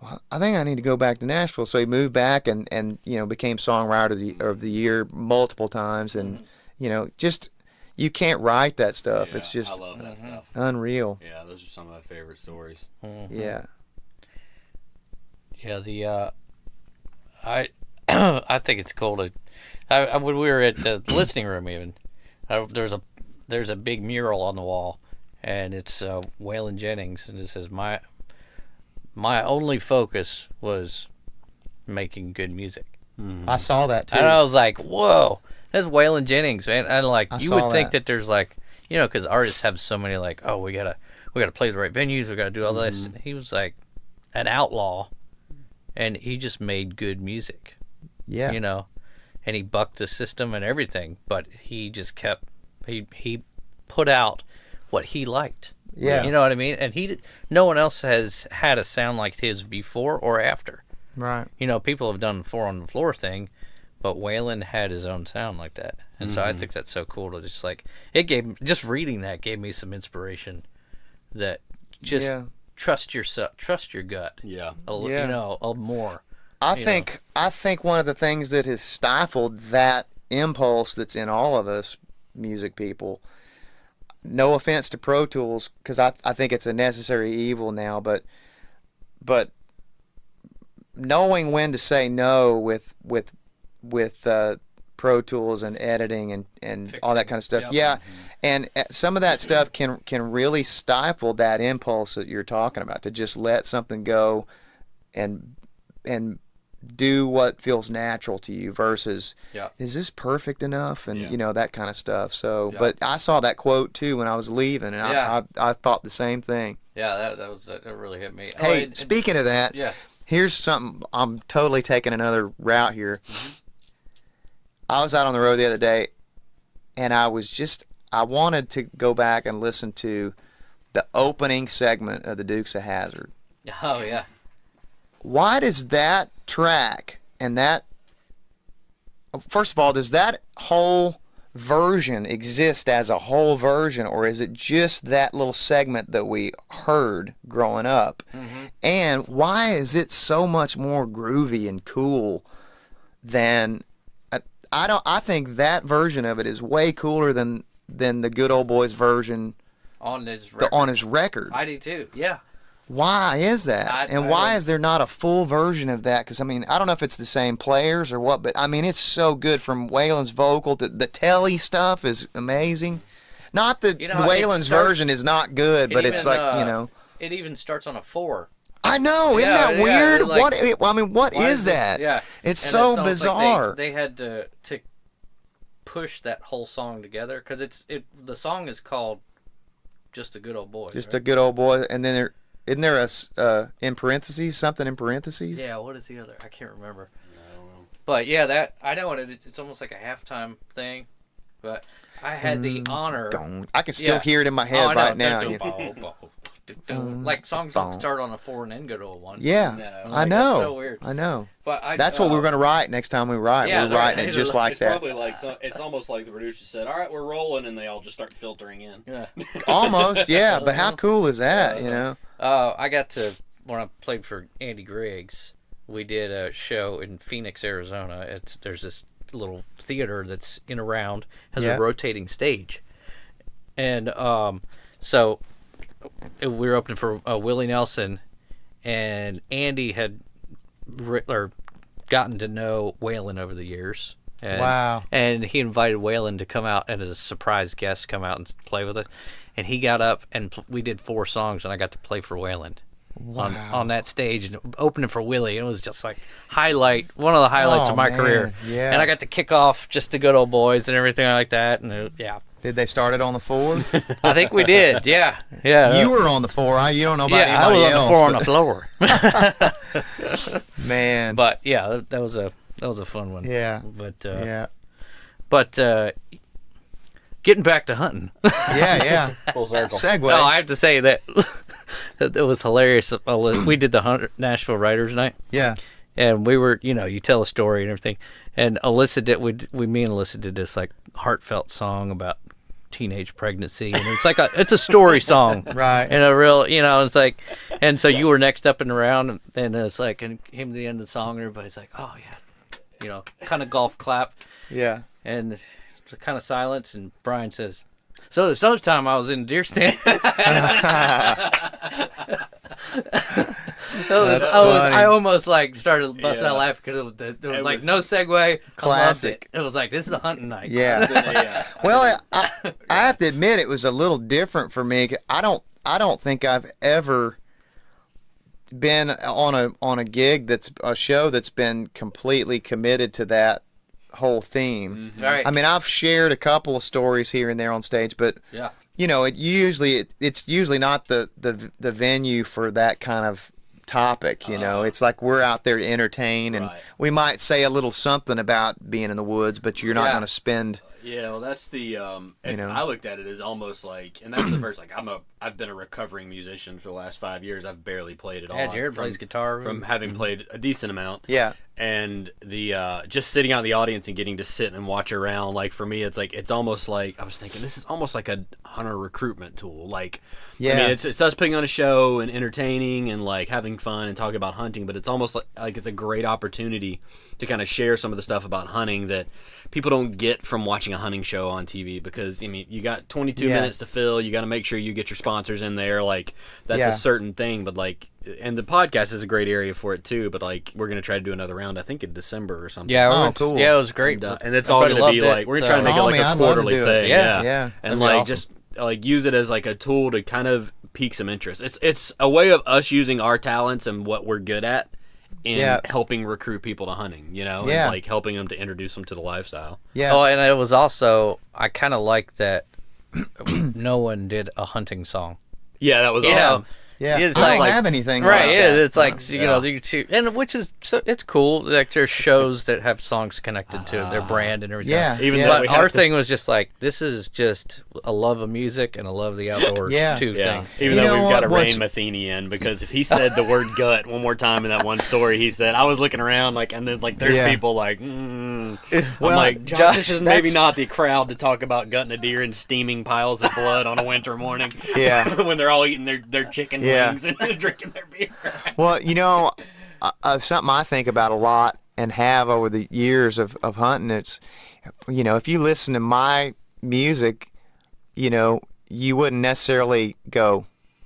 well, I think I need to go back to Nashville. So he moved back and became songwriter of the year multiple times. And just, you can't write that stuff. Yeah, It's just I love that stuff. unreal. Yeah, those are some of my favorite stories. Yeah. Yeah, I think it's cool to. When we were at the listening room, even there's a big mural on the wall, and it's Waylon Jennings, and it says my only focus was making good music. I saw that too. And I was like, whoa, that's Waylon Jennings, man. And like, I you saw would think that. that there's like, because artists have so many like, oh, we gotta play the right venues, we gotta do all this. And he was like an outlaw, and he just made good music. Yeah. And he bucked the system and everything, but he just kept he put out what he liked. Yeah. You know what I mean? And no one else has had a sound like his before or after. Right. People have done the four on the floor thing, but Waylon had his own sound like that. And so I think that's so cool to just like, just reading that gave me some inspiration that just trust yourself, trust your gut. Yeah. More. I think one of the things that has stifled that impulse that's in all of us music people, no offense to Pro Tools, because I think it's a necessary evil now, but knowing when to say no with Pro Tools and editing and all that kind of stuff. Yep. Yeah. And some of that stuff can really stifle that impulse that you're talking about, to just let something go and do what feels natural to you versus is this perfect enough, and that kind of stuff. So but I saw that quote too when I was leaving, and I thought the same thing. Yeah, that really hit me. Hey, speaking of that, here's something. I'm totally taking another route here. I was out on the road the other day, and I wanted to go back and listen to the opening segment of the Dukes of Hazzard. Oh yeah. Why does that track and that, first of all, does that whole version exist as a whole version, or is it just that little segment that we heard growing up? Mm-hmm. And why is it so much more groovy and cool than I think that version of it is way cooler than the Good Old Boys version On his record. on his record. I do too. Yeah. Why is that? And why is there not a full version of that? Because, I mean, I don't know if it's the same players or what, but, I mean, it's so good from Waylon's vocal. The telly stuff is amazing. Not that Waylon's version is not good, but it's like, It even starts on a 4. I know. Isn't that weird? What is that? Yeah. It's so bizarre. Like they had to push that whole song together because the song is called Just a Good Old Boy. Just a Good Old Boy. And then isn't there a in parentheses, something in parentheses? Yeah, what is the other? I can't remember. I don't know. But yeah, I know what it is. It's almost like a halftime thing. But I had the honor. I can still hear it in my head right now. Like songs that start on a 4 and then go to a 1. Yeah, I know. That's so weird. I know. But that's what we're going to write next time we write. Yeah, we're writing it just like it's that. Probably like it's almost like the producer said, "All right, we're rolling," and they all just start filtering in. Yeah. Almost, yeah. But how cool is that? I got to when I played for Andy Griggs. We did a show in Phoenix, Arizona. There's this little theater that's in a round, has a rotating stage, and so we were opening for Willie Nelson, and Andy had gotten to know Waylon over the years. And, wow. And he invited Waylon to come out and as a surprise guest come out and play with us. And he got up and we did 4 songs and I got to play for Waylon on that stage and opening for Willie. It was just like one of the highlights of my career. Yeah. And I got to kick off Just the Good Old Boys and everything like that. And Did they start it on the 4? I think we did. Yeah. You were on the 4. You don't know about anybody else. I was on the 4 on the floor. Man. But yeah, that was a fun one. Yeah. But getting back to hunting. Yeah. Full circle. Segue. No, I have to say that it was hilarious. We did the Nashville Writers Night. Yeah. And we were, you tell a story and everything. And Alyssa me and Alyssa did this like heartfelt song about teenage pregnancy, and it's a story song, right? And a real, it's like, and so you were next up in the round, and it's like, and came to the end of the song, and everybody's like, oh yeah, kind of golf clap, yeah, and it's kind of silence, and Bryan says, so this other time I was in deer stand. I almost like started busting out laughing because there was like no segue. Classic. It was like, this is a hunting night. Yeah. Well, I have to admit it was a little different for me. I don't think I've ever been on a gig that's a show that's been completely committed to that whole theme. Mm-hmm. Right. I mean, I've shared a couple of stories here and there on stage, but it's usually not the venue for that kind of topic. It's like we're out there to entertain, and we might say a little something about being in the woods, but you're not going to spend. Yeah, well, that's the. I looked at it as almost like, and that's the first. Like, I've been a recovering musician for the last 5 years. I've barely played at all. Yeah, Jared plays guitar from having played a decent amount. Yeah, and the just sitting out in the audience and getting to sit and watch around. Like for me, it's almost like I was thinking this is almost like a hunter recruitment tool. Like, I mean, it's us putting on a show and entertaining and like having fun and talking about hunting, but it's almost like it's a great opportunity to kind of share some of the stuff about hunting that people don't get from watching a hunting show on TV, because I mean you got 22 minutes to fill. You got to make sure you get your sponsors in there. Like that's a certain thing, but like, and the podcast is a great area for it too. But like we're gonna try to do another round, I think in December or something. Yeah, cool. Yeah, it was great. And it's all gonna be like we're gonna try to make it like a quarterly thing. Yeah. And like just like use it as like a tool to kind of pique some interest. It's a way of us using our talents and what we're good at in helping recruit people to hunting, and like helping them to introduce them to the lifestyle. Yeah. Oh, and it was also, I kind of like that no one did a hunting song. Yeah, that was awesome. Yeah, It's I don't like- have anything Right, like yeah, that. it's like you know, you see, and which is so it's cool. Like there's shows that have songs connected to their brand and everything. Yeah, Even yeah. though But we our have to, thing was just like this is just a love of music and a love of the outdoors. Yeah. Two yeah, things. even You though know we've got to what- rein Matheny in, because if he said the word gut one more time in that one story, he said, I was looking around like, and then like there's Yeah. people like, Well, I'm like, Josh, Josh, this is maybe that's- not the crowd to talk about gutting a deer and steaming piles of blood on a winter morning. Yeah. when they're all eating their chicken Yeah. wings and drinking their beer. Well, you know, something I think about a lot and have over the years of hunting, it's, you know, if you listen to my music, you know, you wouldn't necessarily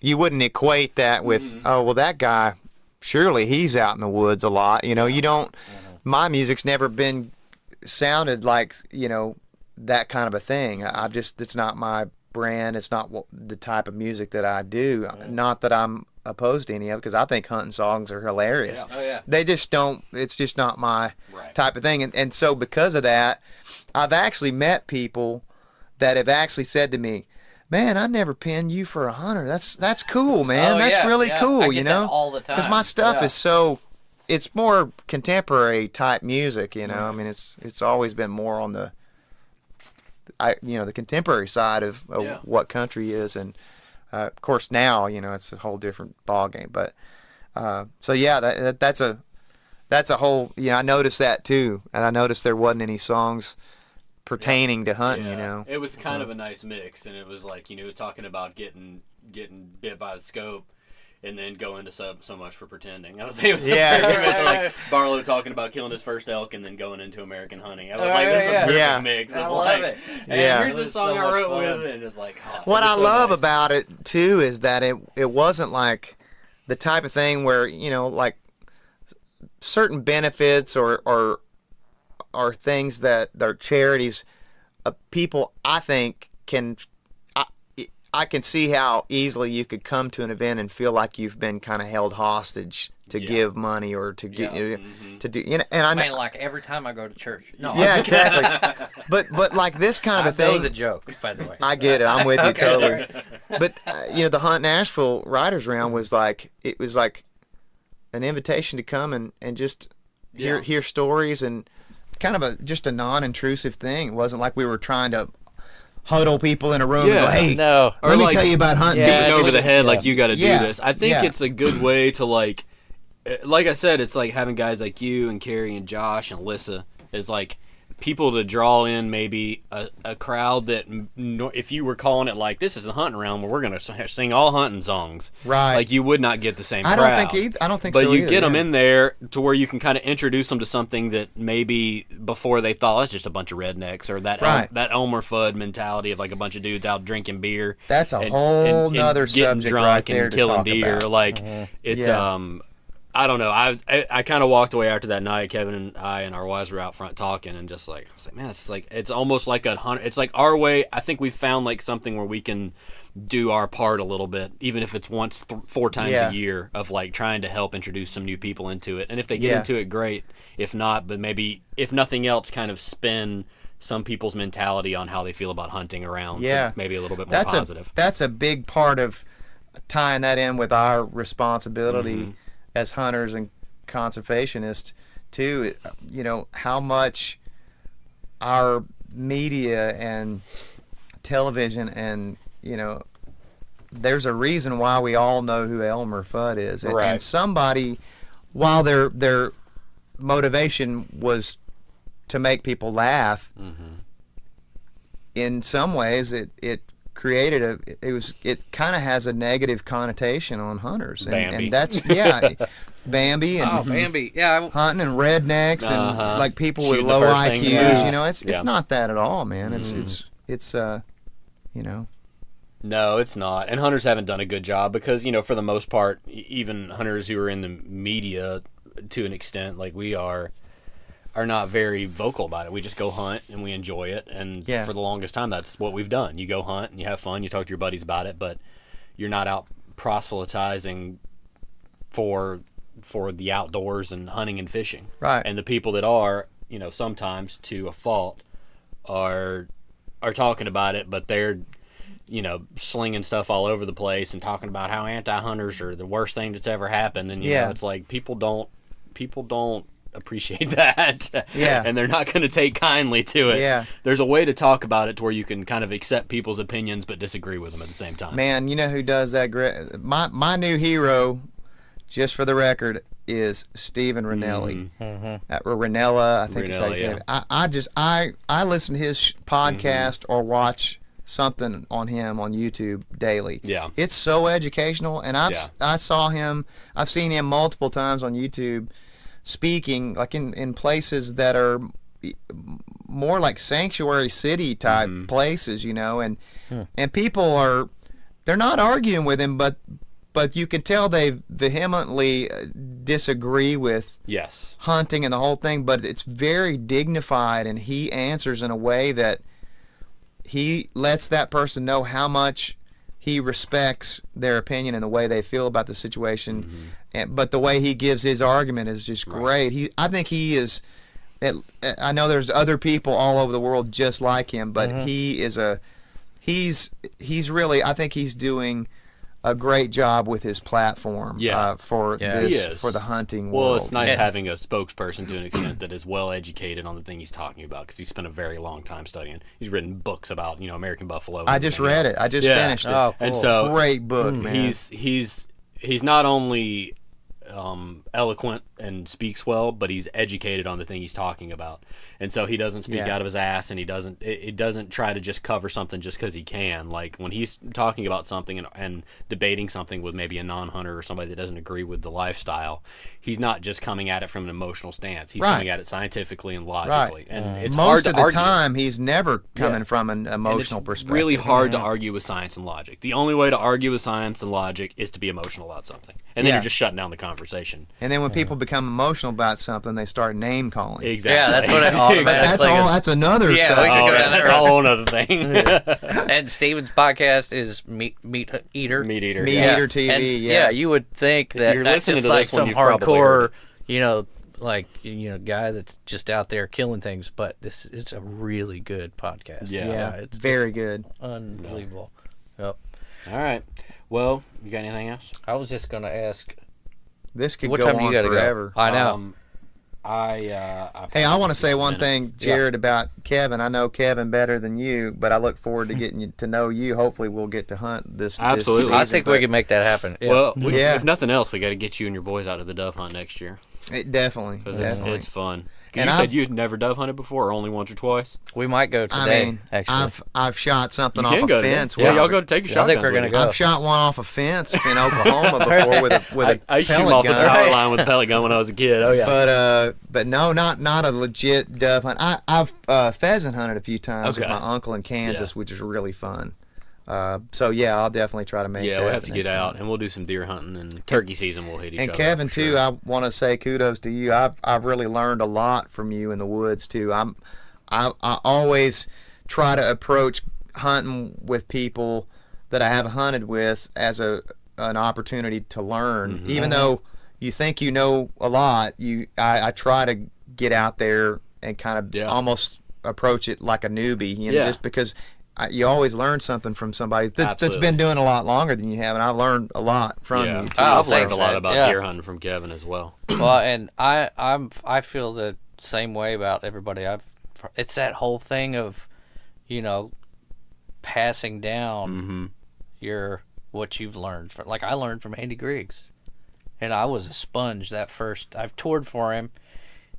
you wouldn't equate that with, oh, well, that guy, surely he's out in the woods a lot. You know, you don't, my music's never been sounded like, you know, that kind of a thing. It's not my brand. It's not the type of music that I do. Not that I'm opposed to any of it, because I think hunting songs are hilarious. Oh yeah. They just don't, it's just not my Right. type of thing. And so because of that, I've actually met people that have actually said to me, man, I never pinned you for a hunter. That's cool, man. Oh, That's yeah, really yeah. cool, I you get know? that all the time. Because my stuff Yeah. is so, it's more contemporary type music, you know? I mean, it's always been more on the, the contemporary side of Yeah. what country is. And of course now, you know, it's a whole different ball game. But so yeah, that's a whole, you know, I noticed that too. And I noticed there wasn't any songs pertaining to hunting, you know? It was kind of a nice mix, and it was like, you know, talking about getting bit by the scope, and then going to so much for pretending. It was Yeah, it was like Barlow talking about killing his first elk and then going into American hunting. I was like, this is a yeah. perfect Yeah. mix. I of love like, it. And Yeah. here's It the was song so I much wrote fun. with it, and it's like, oh, What it I was so love nice. about it too is that it wasn't like the type of thing where, you know, like certain benefits or things that are charities, people I think I can see how easily you could come to an event and feel like you've been kind of held hostage to Yeah. give money or to get Yeah. to do, you know, and I Man, know, like every time I go to church. No, yeah, exactly. But like this kind of a that was thing, a joke, by the way. I get it. I'm with you Okay. totally. But you know, the Hunt Nashville Writers Round was like an invitation to come and just hear stories, and kind of just a non-intrusive thing. It wasn't like we were trying to huddle people in a room Yeah. and go, hey, No. Or let me like tell you about hunting. Yeah, It was beating over just- the head yeah. like you got to Yeah. do this. I think Yeah. it's a good way to like I said, it's like having guys like you and Carrie and Josh and Alyssa is like people to draw in maybe a crowd that if you were calling it like this is the hunting round where we're gonna sing all hunting songs, Right. Like you would not get the same I crowd. don't think But so you either, get them yeah. in there to where you can kind of introduce them to something that maybe before they thought it's just a bunch of rednecks, or that Right. that Elmer Fudd mentality of like a bunch of dudes out drinking beer. That's a and- whole and nother getting subject drunk right there and to killing talk deer. about. Like it's Yeah. I don't know. I kind of walked away after that night. Kevin and I and our wives were out front talking, and just like I was like, man, it's almost like a hunter. It's like our way. I think we found like something where we can do our part a little bit, even if it's once 4 times Yeah. a year, of like trying to help introduce some new people into it. And if they get Yeah. into it, great. If not, but maybe if nothing else, kind of spin some people's mentality on how they feel about hunting around. Yeah. To maybe a little bit more That's positive. that's a big part of tying that in with our responsibility Mm-hmm. as hunters and conservationists too. You know how much our media and television, and you know, there's a reason why we all know who Elmer Fudd is, and, Right. and somebody, while their motivation was to make people laugh, in some ways it created it kind of has a negative connotation on hunters, and, Bambi. and that's Bambi and Oh, Bambi. Yeah. hunting and rednecks Uh-huh. and like people with Shooting the low first thing IQs. in the mouth. You know, it's Yeah. not that at all, man. It's you know. No, it's not. And hunters haven't done a good job because, you know, for the most part, even hunters who are in the media to an extent, like we are not very vocal about it. We just go hunt and we enjoy it. And Yeah. for the longest time, that's what we've done. You go hunt and you have fun. You talk to your buddies about it, but you're not out proselytizing for the outdoors and hunting and fishing. Right. And the people that are, you know, sometimes to a fault are talking about it, but they're slinging stuff all over the place and talking about how anti-hunters are the worst thing that's ever happened, and you know, it's like people don't appreciate that. Yeah. And they're not going to take kindly to it. Yeah. There's a way to talk about it to where you can kind of accept people's opinions but disagree with them at the same time. Man, you know who does that great? My new hero, just for the record, is Stephen Ranelli. Ranella, I think is how you say it. I listen to his podcast or watch something on him on YouTube daily. Yeah. It's so educational, and I've seen him multiple times on YouTube speaking, like in places that are more like sanctuary city type places, you know, and people they're not arguing with him, but you can tell they vehemently disagree with hunting and the whole thing, but it's very dignified, and he answers in a way that he lets that person know how much he respects their opinion and the way they feel about the situation. But the way he gives his argument is just great. I think he is. I know there's other people all over the world just like him, but he is he's really. I think he's doing a great job with his platform for the hunting world. Well, it's nice having a spokesperson to an extent that is well educated on the thing he's talking about, because he spent a very long time studying. He's written books about American buffalo. I just read it. I just finished it. Oh, cool. And so great book, man. He's not only eloquent and speaks well, but he's educated on the thing he's talking about, and so he doesn't speak out of his ass, and he doesn't try to just cover something just because he can. Like when he's talking about something and debating something with maybe a non-hunter or somebody that doesn't agree with the lifestyle, he's not just coming at it from an emotional stance. He's coming at it scientifically and logically. And it's hard most to of the argue. time he's never coming from an emotional perspective. Really hard to argue with science and logic. The only way to argue with science and logic is to be emotional about something, and then you're just shutting down the conversation. And then when people become emotional about something, they start name calling. Exactly. Yeah, that's what it But that's another Yeah, subject. we could go down That's there. a whole other thing. And Steven's podcast is Meat Eater. Meat Eater. Meat yeah. Eater TV. And, yeah, you would think you're that that's listening just to like this one, some you've probably heard hardcore, guy that's just out there killing things. But this is a really good podcast. Yeah. It's very good. unbelievable. Yep. All right. Well, you got anything else? I was just gonna ask, This could what go time on you gotta forever. go? I know. Hey, I want to say one thing, Jared, about Kevin. I know Kevin better than you, but I look forward to getting to know you. Hopefully, we'll get to hunt this Absolutely. season, I think we can make that happen. Yeah. Well, Yeah. if nothing else, we got to get you and your boys out of the dove hunt next year, Definitely. because Definitely. it's fun. And You I've- said you'd never dove hunted before, or only once or twice. we might go I today. mean, actually, I've shot something You off can a go today. fence. Yeah, when I y'all was- go take a I shotgun. think we're gonna go. I've shot one off a fence in Oklahoma before with a I shoot 'em pellet off the gun. power line with a pellet gun when I was a kid. Oh yeah. But no, not a legit dove hunt. I've pheasant hunted a few times with Okay. my uncle in Kansas, which is really fun. So yeah, I'll definitely try to make Yeah, that we'll have to next get out, time. and we'll do some deer hunting, and turkey season we'll hit each And other. Kevin for too, sure. I want to say kudos to you. I've really learned a lot from you in the woods too. I always try to approach hunting with people that I have hunted with as an opportunity to learn. Even though you think you know a lot, I try to get out there and kind of almost approach it like a newbie, just because you always learn something from somebody that's Absolutely. been doing a lot longer than you have, and I've learned a lot from Yeah. you too. Oh, I've learned thanks, a lot man. about Yeah. deer hunting from Kevin as well. well, and I feel the same way about everybody. It's that whole thing of, passing down what you've learned. Like I learned from Andy Griggs, and I was a sponge that first. I've toured for him,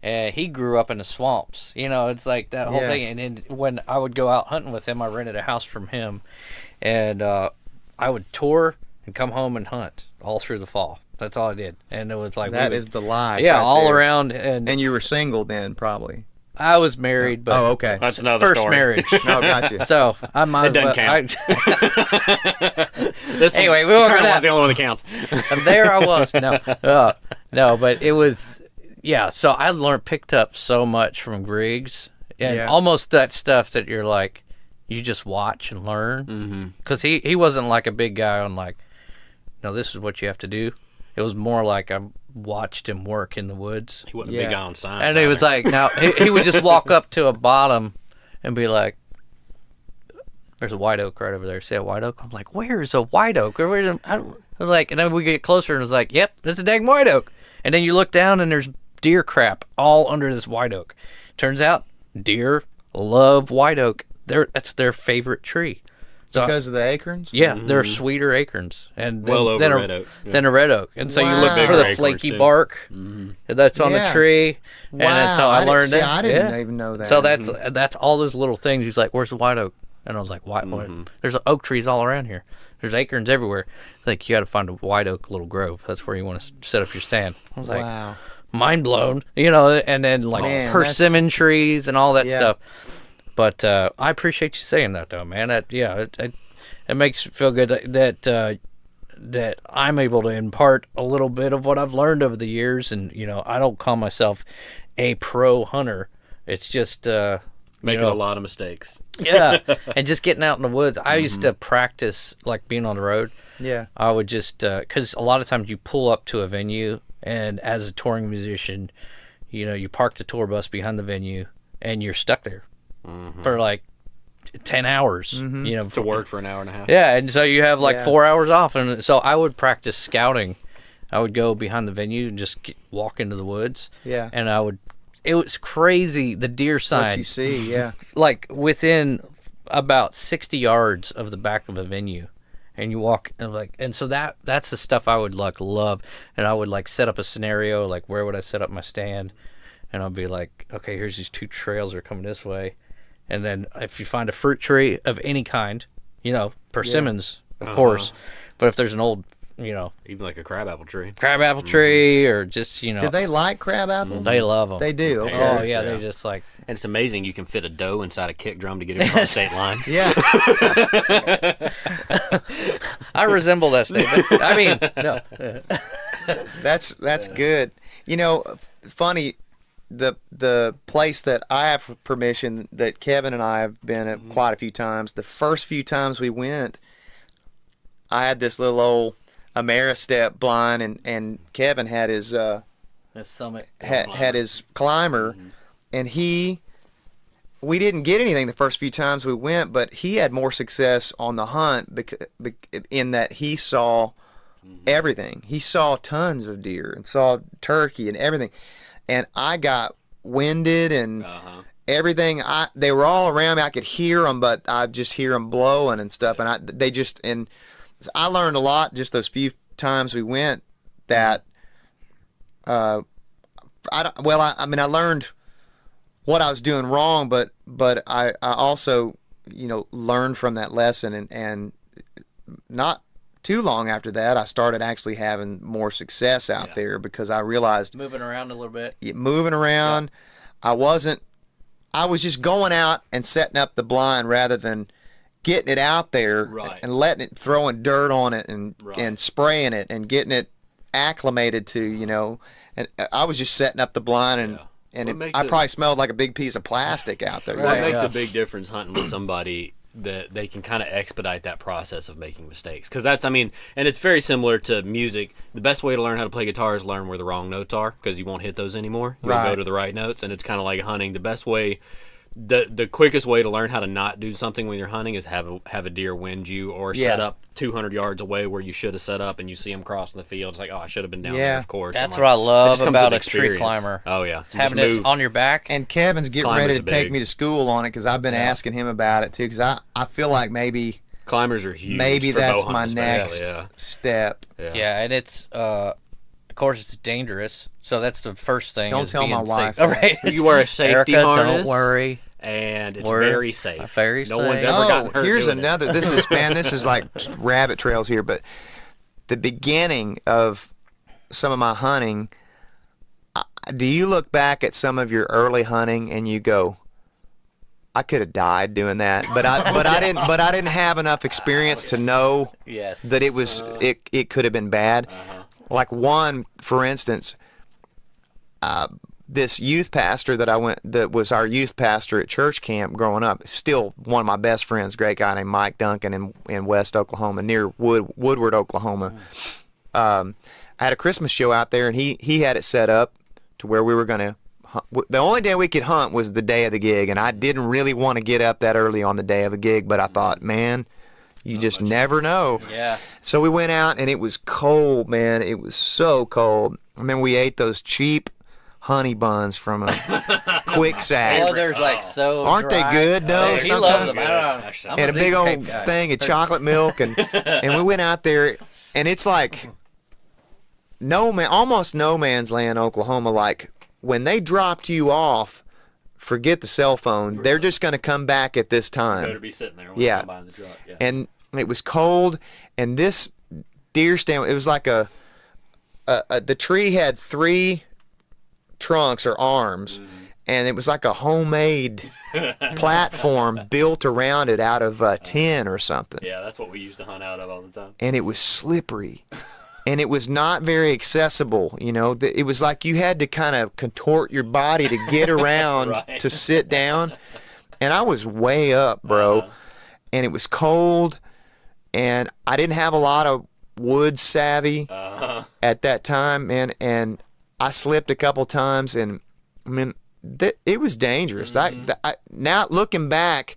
and he grew up in the swamps. It's like that whole thing. And then when I would go out hunting with him, I rented a house from him, and I would tour and come home and hunt all through the fall. That's all I did, and it was like That is the life. yeah, right all there. around. And And you were single then, probably. I was married, but okay. That's another first story. marriage. Oh, gotcha. So I might It as well. doesn't This Anyway, one's, we won't the go current down. one's the only one that counts. There I was. No, but it was. Yeah, so I picked up so much from Griggs, and almost that stuff that you're like, you just watch and learn. Because he wasn't like a big guy on like, no, this is what you have to do. It was more like I watched him work in the woods. He wasn't a big guy on signs. And he was like, now he would just walk up to a bottom and be like, there's a white oak right over there. See a white oak? I'm like, where is a white oak? I'm like, and then we get closer and it's like, yep, there's a dang white oak. And then you look down and there's deer crap all under this white oak. Turns out deer love white oak. That's their favorite tree. So, Because of the acorns? yeah, they're sweeter acorns, and Well over then red oak. Yeah. than a red oak. And so you look Wow. for the Bigger flaky acorns, too. bark that's on Yeah. the tree, and that's how I learned that. I didn't Yeah. even know that. So that's all those little things. He's like, "Where's the white oak?" And I was like, "White? There's oak trees all around here. There's acorns everywhere." It's like you got to find a white oak little grove. That's where you want to set up your stand. I was like, wow. mind blown, and then like Man, persimmon trees and all that Yeah. stuff. But I appreciate you saying that, though, man. It makes me feel good that I'm able to impart a little bit of what I've learned over the years, and I don't call myself a pro hunter. It's just Making a lot of mistakes. yeah, and just getting out in the woods. I used to practice like being on the road. Yeah. I would just because a lot of times you pull up to a venue, and as a touring musician, you park the tour bus behind the venue, and you're stuck there for like 10 hours. To work for an hour and a half. Yeah, and so you have like Yeah. 4 hours off, and so I would practice scouting. I would go behind the venue and just walk into the woods. Yeah. And it was crazy. The deer What you sign, see, yeah. like within about 60 yards of the back of a venue, and you walk and so that's the stuff I would like love, and I would like set up a scenario like where would I set up my stand, and I'll be like, okay, here's these two trails that are coming this way. And then if you find a fruit tree of any kind, persimmons, of course. But if there's an old, Even like a crabapple tree. crabapple tree or just, Did they like crab apples? they love them. They do. Okay. Oh, yeah, Yeah. they just like, And it's amazing you can fit a doe inside a kick drum to get it across state lines. Yeah. I resemble that statement. I mean, no. That's good. Funny, the place that I have permission that Kevin and I have been at quite a few times. The first few times we went, I had this little old Ameristep blind, and Kevin had his The summit. had his climber, and we didn't get anything the first few times we went, but he had more success on the hunt in that he saw everything. He saw tons of deer and saw turkey and everything. And I got winded and everything. They were all around me. I could hear them, but I just hear them blowing and stuff. And I learned a lot just those few times we went that, I learned what I was doing wrong, but I also, learned from that lesson, and not too long after that, I started actually having more success out there because I realized Moving around a little bit. moving around, I was just going out and setting up the blind rather than getting it out there Right. and letting it, throwing dirt on it and Right. spraying it and getting it acclimated to, and I was just setting up the blind and What makes I it- probably smelled like a big piece of plastic out there. What Right, makes yeah. a big difference hunting with somebody that they can kind of expedite that process of making mistakes? Because and it's very similar to music. The best way to learn how to play guitar is learn where the wrong notes are, because you won't hit those anymore. You'll Right. go to the right notes, and it's kind of like hunting. The best way, the quickest way to learn how to not do something when you're hunting is have a deer wind you, or set Yeah. up 200 yards away where you should have set up, and you see them crossing the field. It's like, oh, I should have been down Yeah. there, of course. That's I'm what I like, it love just comes about with a tree experience. climber. Oh yeah, You Having just this move. on your back. And Kevin's getting Climbers ready to are take big. me to school on it because I've been asking him about it too. Because I feel like maybe Climbers are huge. maybe for that's bow my hunting next especially, step. Yeah, and it's of course it's dangerous. So that's the first thing. Don't is tell being my safe. wife All that. right. You wear a safety Erica, harness. don't worry. And it's We're very safe. very no safe. one's ever gotten hurt. Here's doing another. This is like rabbit trails here, but the beginning of some of my hunting. Do you look back at some of your early hunting and you go, I could have died doing that, but I didn't have enough experience to know Yes. that it was it could have been bad. Like one, for instance, this youth pastor that was our youth pastor at church camp growing up, still one of my best friends, great guy named Mike Duncan in West Oklahoma, near Woodward, Oklahoma. I had a Christmas show out there, and he had it set up to where we were going to the only day we could hunt was the day of the gig, and I didn't really want to get up that early on the day of a gig, but I thought, man, you just never know. Yeah. So we went out, and it was cold, man. It was so cold. I mean, we ate those cheap honey buns from a Quick Sack. Oh, there's like so. Aren't they dry. good, though? He Sometimes- loves them. I don't know. I'm And a big Zinc old Tape guy. thing of chocolate milk, and we went out there, and it's like almost no man's land, Oklahoma. Like when they dropped you off, forget the cell phone. They're just going to come back at this Better time. be sitting there when Yeah. I'm buying the truck. Yeah. And it was cold, and this deer stand, it was like the tree had 3 trunks or arms, and it was like a homemade platform built around it out of tin or something. Yeah, that's what we used to hunt out of all the time. And it was slippery, and it was not very accessible. You know, it was like you had to kind of contort your body to get around Right. to sit down. And I was way up, bro, and it was cold, and I didn't have a lot of wood savvy at that time, man. And I slipped a couple times, and I mean, it was dangerous. Now looking back,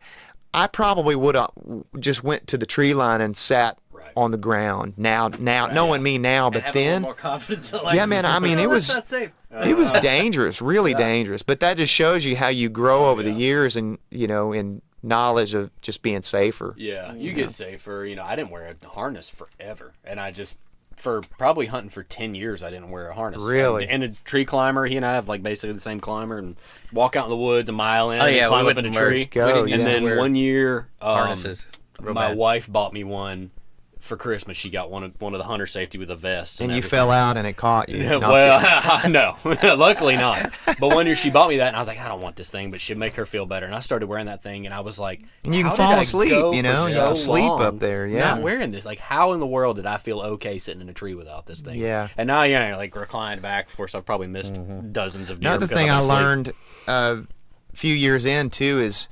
I probably would have just went to the tree line and sat on the ground. Now, knowing me now, And but have a little then, more confidence. Like, yeah, man. I mean, it was That's safe. it was dangerous, really dangerous. But that just shows you how you grow over the years, and in knowledge of just being safer. Yeah, you get safer. I didn't wear a harness forever, and for probably hunting for 10 years, I didn't wear a harness. Really? And a tree climber, he and I have like basically the same climber, and walk out in the woods a mile in Oh, yeah, and climb we up in a wouldn't wear- tree. Go, we yeah. And then wear one year, harnesses. Real my bad. wife bought me one for Christmas. She got one of the hunter safety with a vest. And you everything. fell out, and it caught you. Yeah, No, I'm well, no, luckily not. But one year she bought me that, and I was like, I don't want this thing, but she'd make her feel better. And I started wearing that thing, and I was like, And you can how fall did I asleep, go you know, for you so can sleep long up there, yeah. not wearing this. Like, how in the world did I feel okay sitting in a tree without this thing? Yeah. And now, like reclined back. Of course, I've probably missed dozens of deer. Another because thing I'm I asleep. learned a few years in too is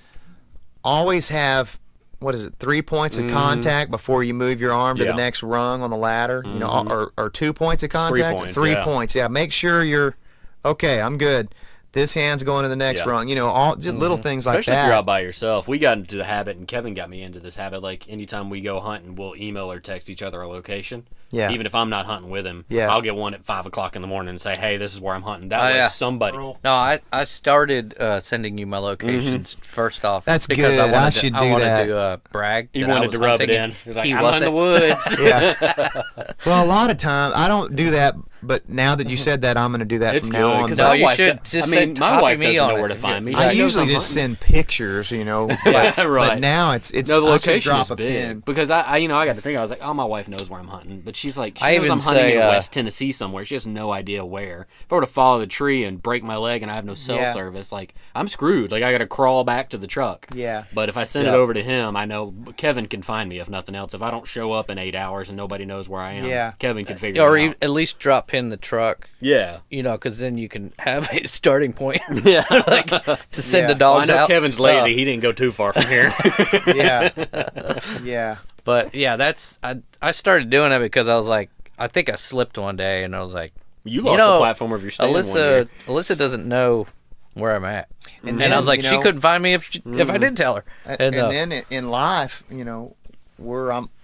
always have 3 points of contact before you move your arm to Yeah. the next rung on the ladder. You know, or 2 points of contact. 3 points, yeah. points. Yeah, make sure you're okay. I'm good. This hand's going to the next Yeah. rung. You know, all just little things like Especially if you're that. out by yourself. We got into the habit, and Kevin got me into this habit. Like, anytime we go hunting, we'll email or text each other a location. Yeah. Even if I'm not hunting with him, Yeah. I'll get one at 5 o'clock in the morning and say, hey, this is where I'm hunting. That Oh, way yeah. somebody. No, I started sending you my locations first off. That's because good. I I should do wanted that. to brag. He that I wanted was to rub it hunting, in. and He was like, he I'm in the wasn't. woods. Yeah. Well, a lot of times I don't do that, but now that you said that, I'm going to do that It's from now good, on. 'cause But No, my you wife should does- just I mean, send- my copy wife me doesn't on know it. where to find me. I She knows usually I'm just hunting. send pictures, you know. But, Yeah, right. But now it's No, the I should location drop is a big pin. because I got to think. I was like, oh, my wife knows where I'm hunting, but she's like, she I knows even I'm hunting say, in West Tennessee somewhere. She has no idea where. If I were to follow the tree and break my leg and I have no cell Yeah. service, like I'm screwed. Like I got to crawl back to the truck. Yeah. But if I send Yeah. it over to him, I know Kevin can find me if nothing else. If I don't show up in 8 hours and nobody knows where I am, Yeah. Kevin can figure Or it out. at least drop pin the truck. Yeah. Because then you can have a starting point. Yeah. like to send Yeah. the dogs I know out. Kevin's lazy. He didn't go too far from here. Yeah. Yeah. But yeah, I started doing it because I was like, I think I slipped one day, and I was like, You lost know, the platform of your stand one year. Alyssa doesn't know where I'm at, and then, I was like, you she know, couldn't find me if I did tell her. And then in life, you know,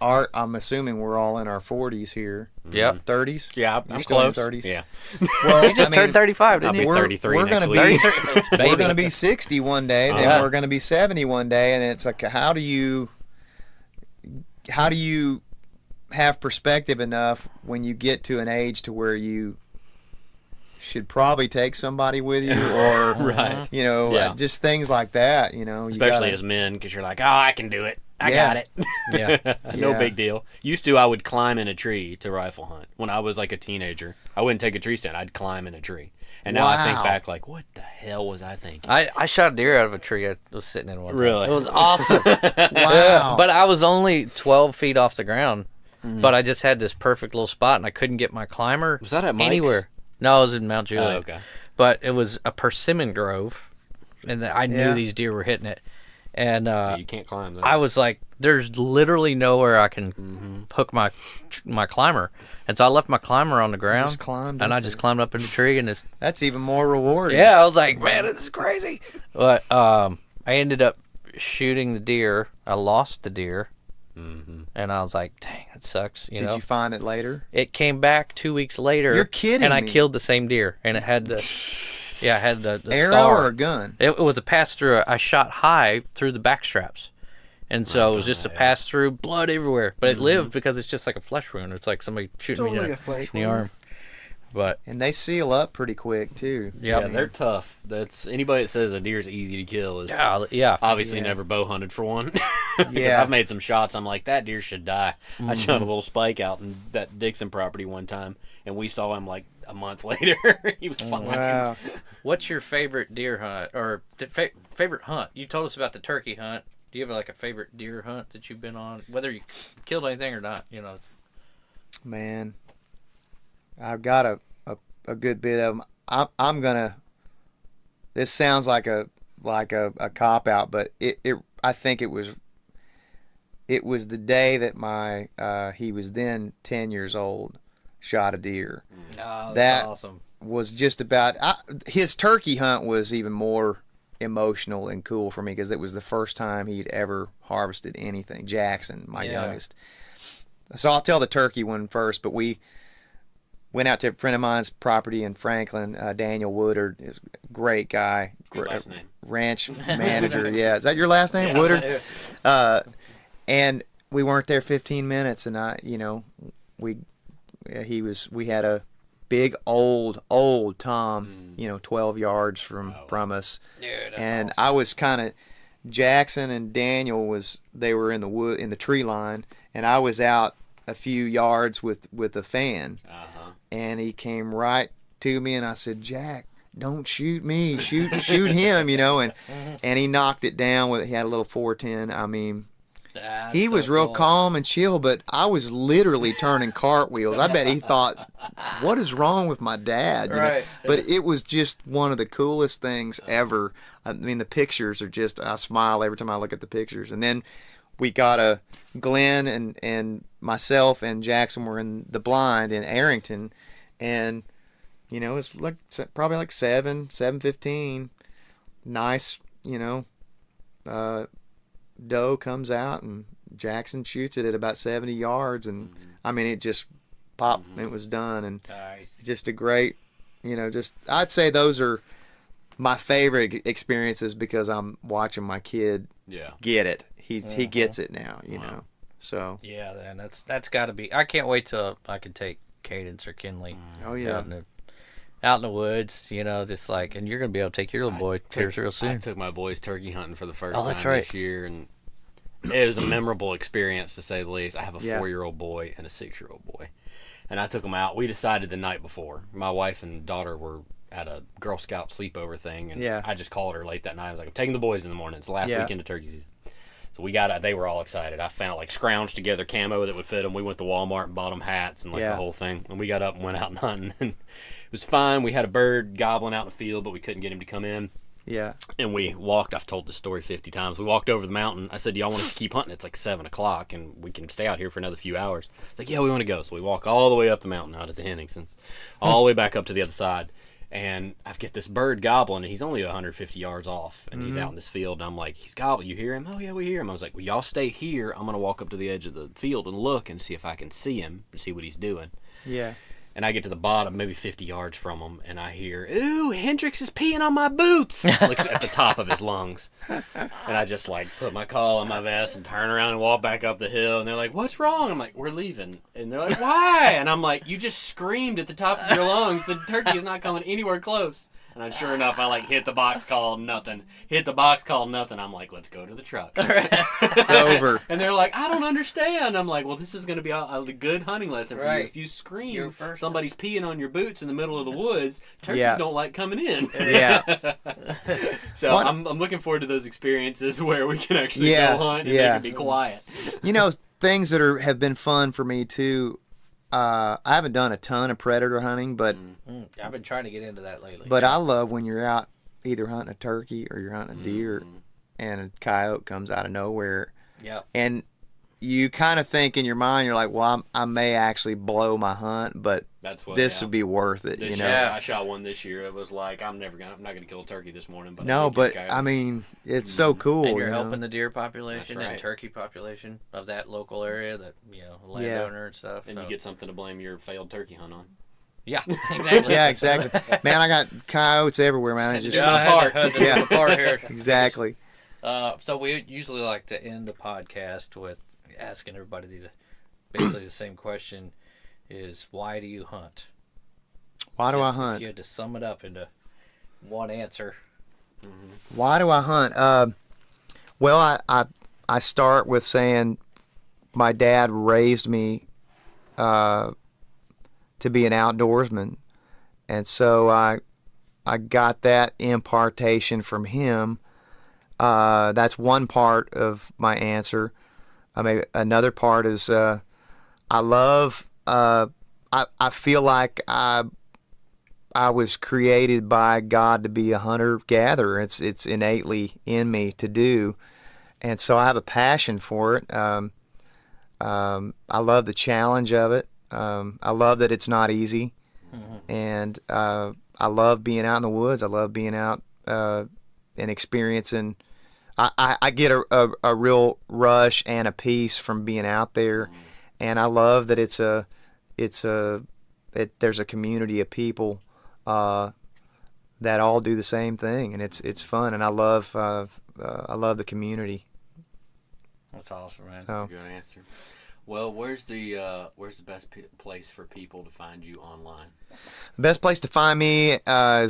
I'm assuming we're all in our 40s here. Yep. 30s. Yeah, You're I'm still in close. your 30s. Yeah. Well, You just turned 35, didn't I'll be you? we're 33 we're next gonna week. be Baby. we're gonna be 60 one day, then Yeah. we're gonna be 70 one day, and it's like, how do you have perspective enough when you get to an age to where you should probably take somebody with you, or Right. you know, Yeah. just things like that, you know, you Especially gotta- as men, because you're like, oh, I can do it. I Yeah. got it. Yeah. No Yeah. big deal. Used to, I would climb in a tree to rifle hunt. When I was like a teenager, I wouldn't take a tree stand. I'd climb in a tree. And now I think Wow. back, like, what the hell was I thinking? I shot a deer out of a tree I was sitting in one time. Really? It was awesome. Wow. But I was only 12 feet off the ground, but I just had this perfect little spot, and I couldn't get my climber Was that at Mike's? anywhere. No, it was in Mount Juliet. Oh, okay. But it was a persimmon grove, and I knew Yeah. these deer were hitting it. And You can't climb those. I was like, there's literally nowhere I can hook my climber. And so I left my climber on the ground. Just climbed and up I just climbed up in the tree and it's That's even more rewarding. yeah, I was like, man, this is crazy. But I ended up shooting the deer. I lost the deer. And I was like, dang, that sucks. You Did know, you find it later? it came back 2 weeks later. You're kidding And I me. killed the same deer, and it had the it had the Arrow scar. or a gun? It was a pass through. I shot high through the back straps, and so it was just a pass through, blood everywhere. But it lived because it's just like a flesh wound. It's like somebody shooting me in the arm. But And they seal up pretty quick too. Yeah, they're tough. That's anybody that says a deer's easy to kill is yeah. obviously Yeah. never bow hunted for one. Yeah. I've made some shots. I'm like, that deer should die. I shot a little spike out in that Dixon property one time, and we saw him like a month later. He was fine. Wow. What's your favorite deer hunt or favorite hunt? You told us about the turkey hunt. Do you have like a favorite deer hunt that you've been on, whether you killed anything or not? You know, it's, Man, I've got a good bit of them. I'm gonna. This sounds like a cop out, but I think it was the day that my he was then 10 years old shot a deer. oh, that's That- awesome. Was just about his turkey hunt was even more emotional and cool for me because it was the first time he'd ever harvested anything. Jackson, my youngest. So I'll tell the turkey one first, but we went out to a friend of mine's property in Franklin, Daniel Woodard, is a great guy, Your last name. ranch manager. Yeah, is that your last name, Woodard? And we weren't there 15 minutes, and we had a big old Tom, 12 yards from us. Dude, that's And awesome. I was kind of Jackson and Daniel they were in the wood in the tree line, and I was out a few yards with a fan, and he came right to me, and I said, Jack, don't shoot me, shoot him, and he knocked it down he had a little 410. I mean, That's he so was real cool. calm and chill, but I was literally turning cartwheels. I bet he thought, what is wrong with my dad? Right. But it was just one of the coolest things ever. I mean, the pictures are just, I smile every time I look at the pictures. And then we got Glenn and myself and Jackson were in the blind in Arrington. And, it's like probably like 7:15. Nice, doe comes out and Jackson shoots it at about 70 yards, and I mean it just popped and it was done, and Nice. just a great, I'd say those are my favorite experiences because I'm watching my kid Yeah. get it. He gets it now, So Yeah, man, that's got to be. I can't wait till I can take Cadence or Kinley oh yeah. out in the woods, just like, and you're gonna be able to take your little boy here real I soon. took my boys turkey hunting for the first Oh, that's time right. this year, and it was a memorable experience to say the least. I have a Yeah. 4-year-old boy and a 6-year-old boy, and I took them out. We decided the night before. My wife and daughter were at a Girl Scout sleepover thing, and Yeah. I just called her late that night. I was like, I'm taking the boys in the morning. It's the last Yeah. weekend of turkey season. So they were all excited. I found like scrounged together camo that would fit them. We went to Walmart and bought them hats and like Yeah. the whole thing. And we got up and went out and hunting. And it was fine. We had a bird gobbling out in the field, but we couldn't get him to come in. Yeah. And we walked. I've told this story 50 times. We walked over the mountain. I said, "Do y'all want us to keep hunting? It's like 7 o'clock, and we can stay out here for another few hours." It's like, "Yeah, we want to go." So we walk all the way up the mountain out at the Henningsons, all the way back up to the other side. And I get this bird gobbling, and he's only 150 yards off, and he's out in this field. And I'm like, "He's gobbling. You hear him?" "Oh yeah, we hear him." I was like, "Well, y'all stay here. I'm gonna walk up to the edge of the field and look and see if I can see him and see what he's doing." Yeah. And I get to the bottom, maybe 50 yards from him, and I hear, "Ooh, Hendrix is peeing on my boots!" Like at the top of his lungs. And I just like put my call on my vest and turn around and walk back up the hill. And they're like, "What's wrong?" I'm like, "We're leaving." And they're like, "Why?" And I'm like, "You just screamed at the top of your lungs. The turkey is not coming anywhere close." And sure enough, I like hit the box call, nothing. Hit the box call, nothing. I'm like, "Let's go to the truck." It's over. And they're like, "I don't understand." I'm like, "Well, this is going to be a good hunting lesson for you. Right. If you You're scream first. somebody's peeing on your boots in the middle of the woods, turkeys Yeah. don't like coming in." Yeah. So What- I'm looking forward to those experiences where we can actually Yeah, go hunt and yeah. they can be quiet. Things that have been fun for me too. I haven't done a ton of predator hunting, but I've been trying to get into that lately. I love when you're out either hunting a turkey or you're hunting a deer, and a coyote comes out of nowhere, Yeah. and you kind of think in your mind, you're like, well, I may actually blow my hunt, but That's what. this yeah. would be worth it, This you year, know. Yeah. I shot one this year. It was like I'm not gonna kill a turkey this morning. But No, I did kill a but coyote. I mean, it's so cool. And you're you know? helping the deer population That's right. and turkey population of that local area, that landowner and stuff. and so. you get something to blame your failed turkey hunt on. Yeah, exactly. Yeah, exactly. Man, I got coyotes everywhere, man. It's just Yeah, I had to Yeah. apart here. exactly. So we usually like to end the podcast with asking everybody basically the same question: is why do you hunt? Why do I Just if hunt? you had to sum it up into one answer. Why do I hunt? Well, I start with saying my dad raised me to be an outdoorsman, and so I got that impartation from him. That's one part of my answer. I mean, another part is I love. I feel like I was created by God to be a hunter-gatherer. It's innately in me to do, and so I have a passion for it. I love the challenge of it. I love that it's not easy, and I love being out in the woods. I love being out and experiencing. I get a real rush and a peace from being out there, and I love that there's a community of people that all do the same thing, and it's fun, and I love the community. That's awesome, man. So Good answer. Well, where's the best place for people to find you online? the best place to find me is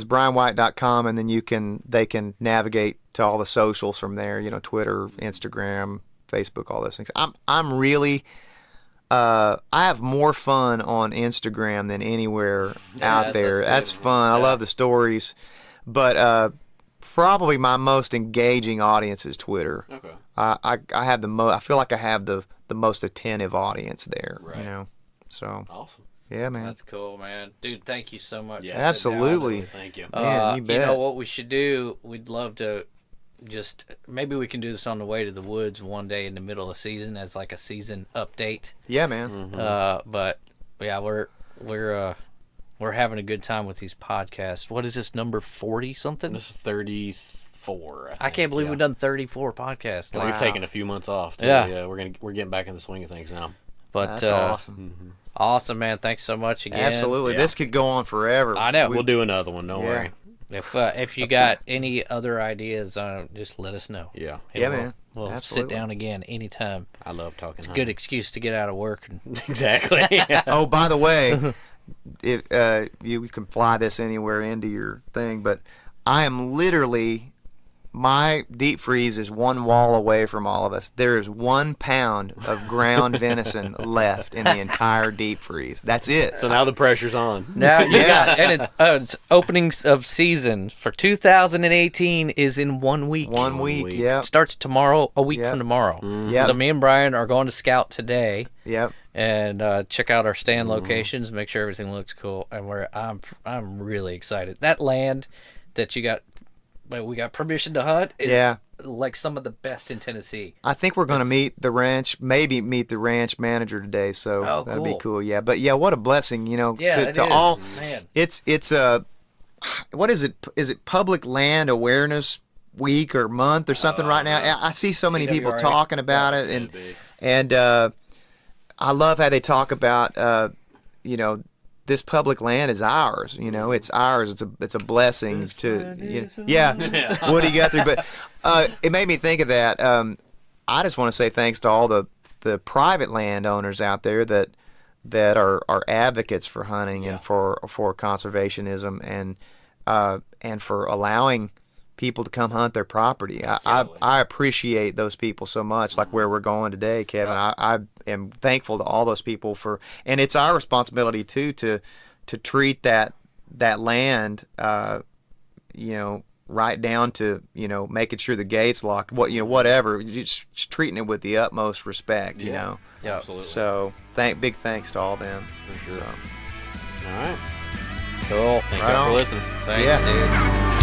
bryanwhite.com, and then they can navigate to all the socials from there. You know, Twitter, Instagram, Facebook, all those things. I'm really I have more fun on Instagram than anywhere out there. That's fun. I love the stories, but probably my most engaging audience is Twitter. Okay. I have I feel like I have the most attentive audience there. Right. You know, so Awesome. yeah, man. That's cool, man. Dude, thank you so much. Yeah, for sitting down. absolutely. Thank you. Man, you You bet. know what we should do? We'd love to maybe we can do this on the way to the woods one day in the middle of the season as like a season update. Yeah, man. But yeah, we're having a good time with these podcasts. What is this, number 40 something? This is 34. I can't believe we've done 34 podcasts. We've taken a few months off. Too. Yeah. Yeah. We're getting back in the swing of things now. But That's awesome. awesome, man. Thanks so much again. Absolutely. Yeah. This could go on forever. I know. We'll do another one. Don't Yeah. worry. If you got any other ideas, just let us know. Yeah. And Yeah, we'll- man. We'll sit Absolutely. down again anytime. I love talking. It's a good excuse to get out of work. And Exactly. Oh, by the way, if you can fly this anywhere into your thing, but I am literally, my deep freeze is one wall away from all of us. There is 1 pound of ground venison left in the entire deep freeze. That's it. So now the pressure's on. Now you Yeah. got, and it's openings of season for 2018 is in 1 week. 1 week. week. Yep. Starts tomorrow, a week Yep. from tomorrow. Yep. So me and Brian are going to scout today Yep. and check out our stand locations, make sure everything looks cool, and I'm really excited. That land that you got, we got permission to hunt is Yeah. like some of the best in Tennessee. I think we're going to meet the ranch manager today, so Oh, that'll be cool. cool. Yeah, but yeah, what a blessing, you know, Yeah, it to is, all. man. It's what is it? Is it Public Land Awareness Week or month or something right now? I see so many people PWRA. talking about it, and I love how they talk about you know, this public land is ours. You know, it's ours. It's a blessing to yeah. Woody Guthrie, but it made me think of that. I just want to say thanks to all the private landowners out there that are advocates for hunting and for conservationism and for allowing people to come hunt their property. I appreciate those people so much, like where we're going today, Kevin. I am thankful to all those people and it's our responsibility too to treat that land, you know, right down to, you know, making sure the gate's locked, whatever, just treating it with the utmost respect, you know. Yeah. Absolutely. So big thanks to all them. For sure. So. All right. Cool. Thank Right you on. for listening. Thanks, Yeah. dude.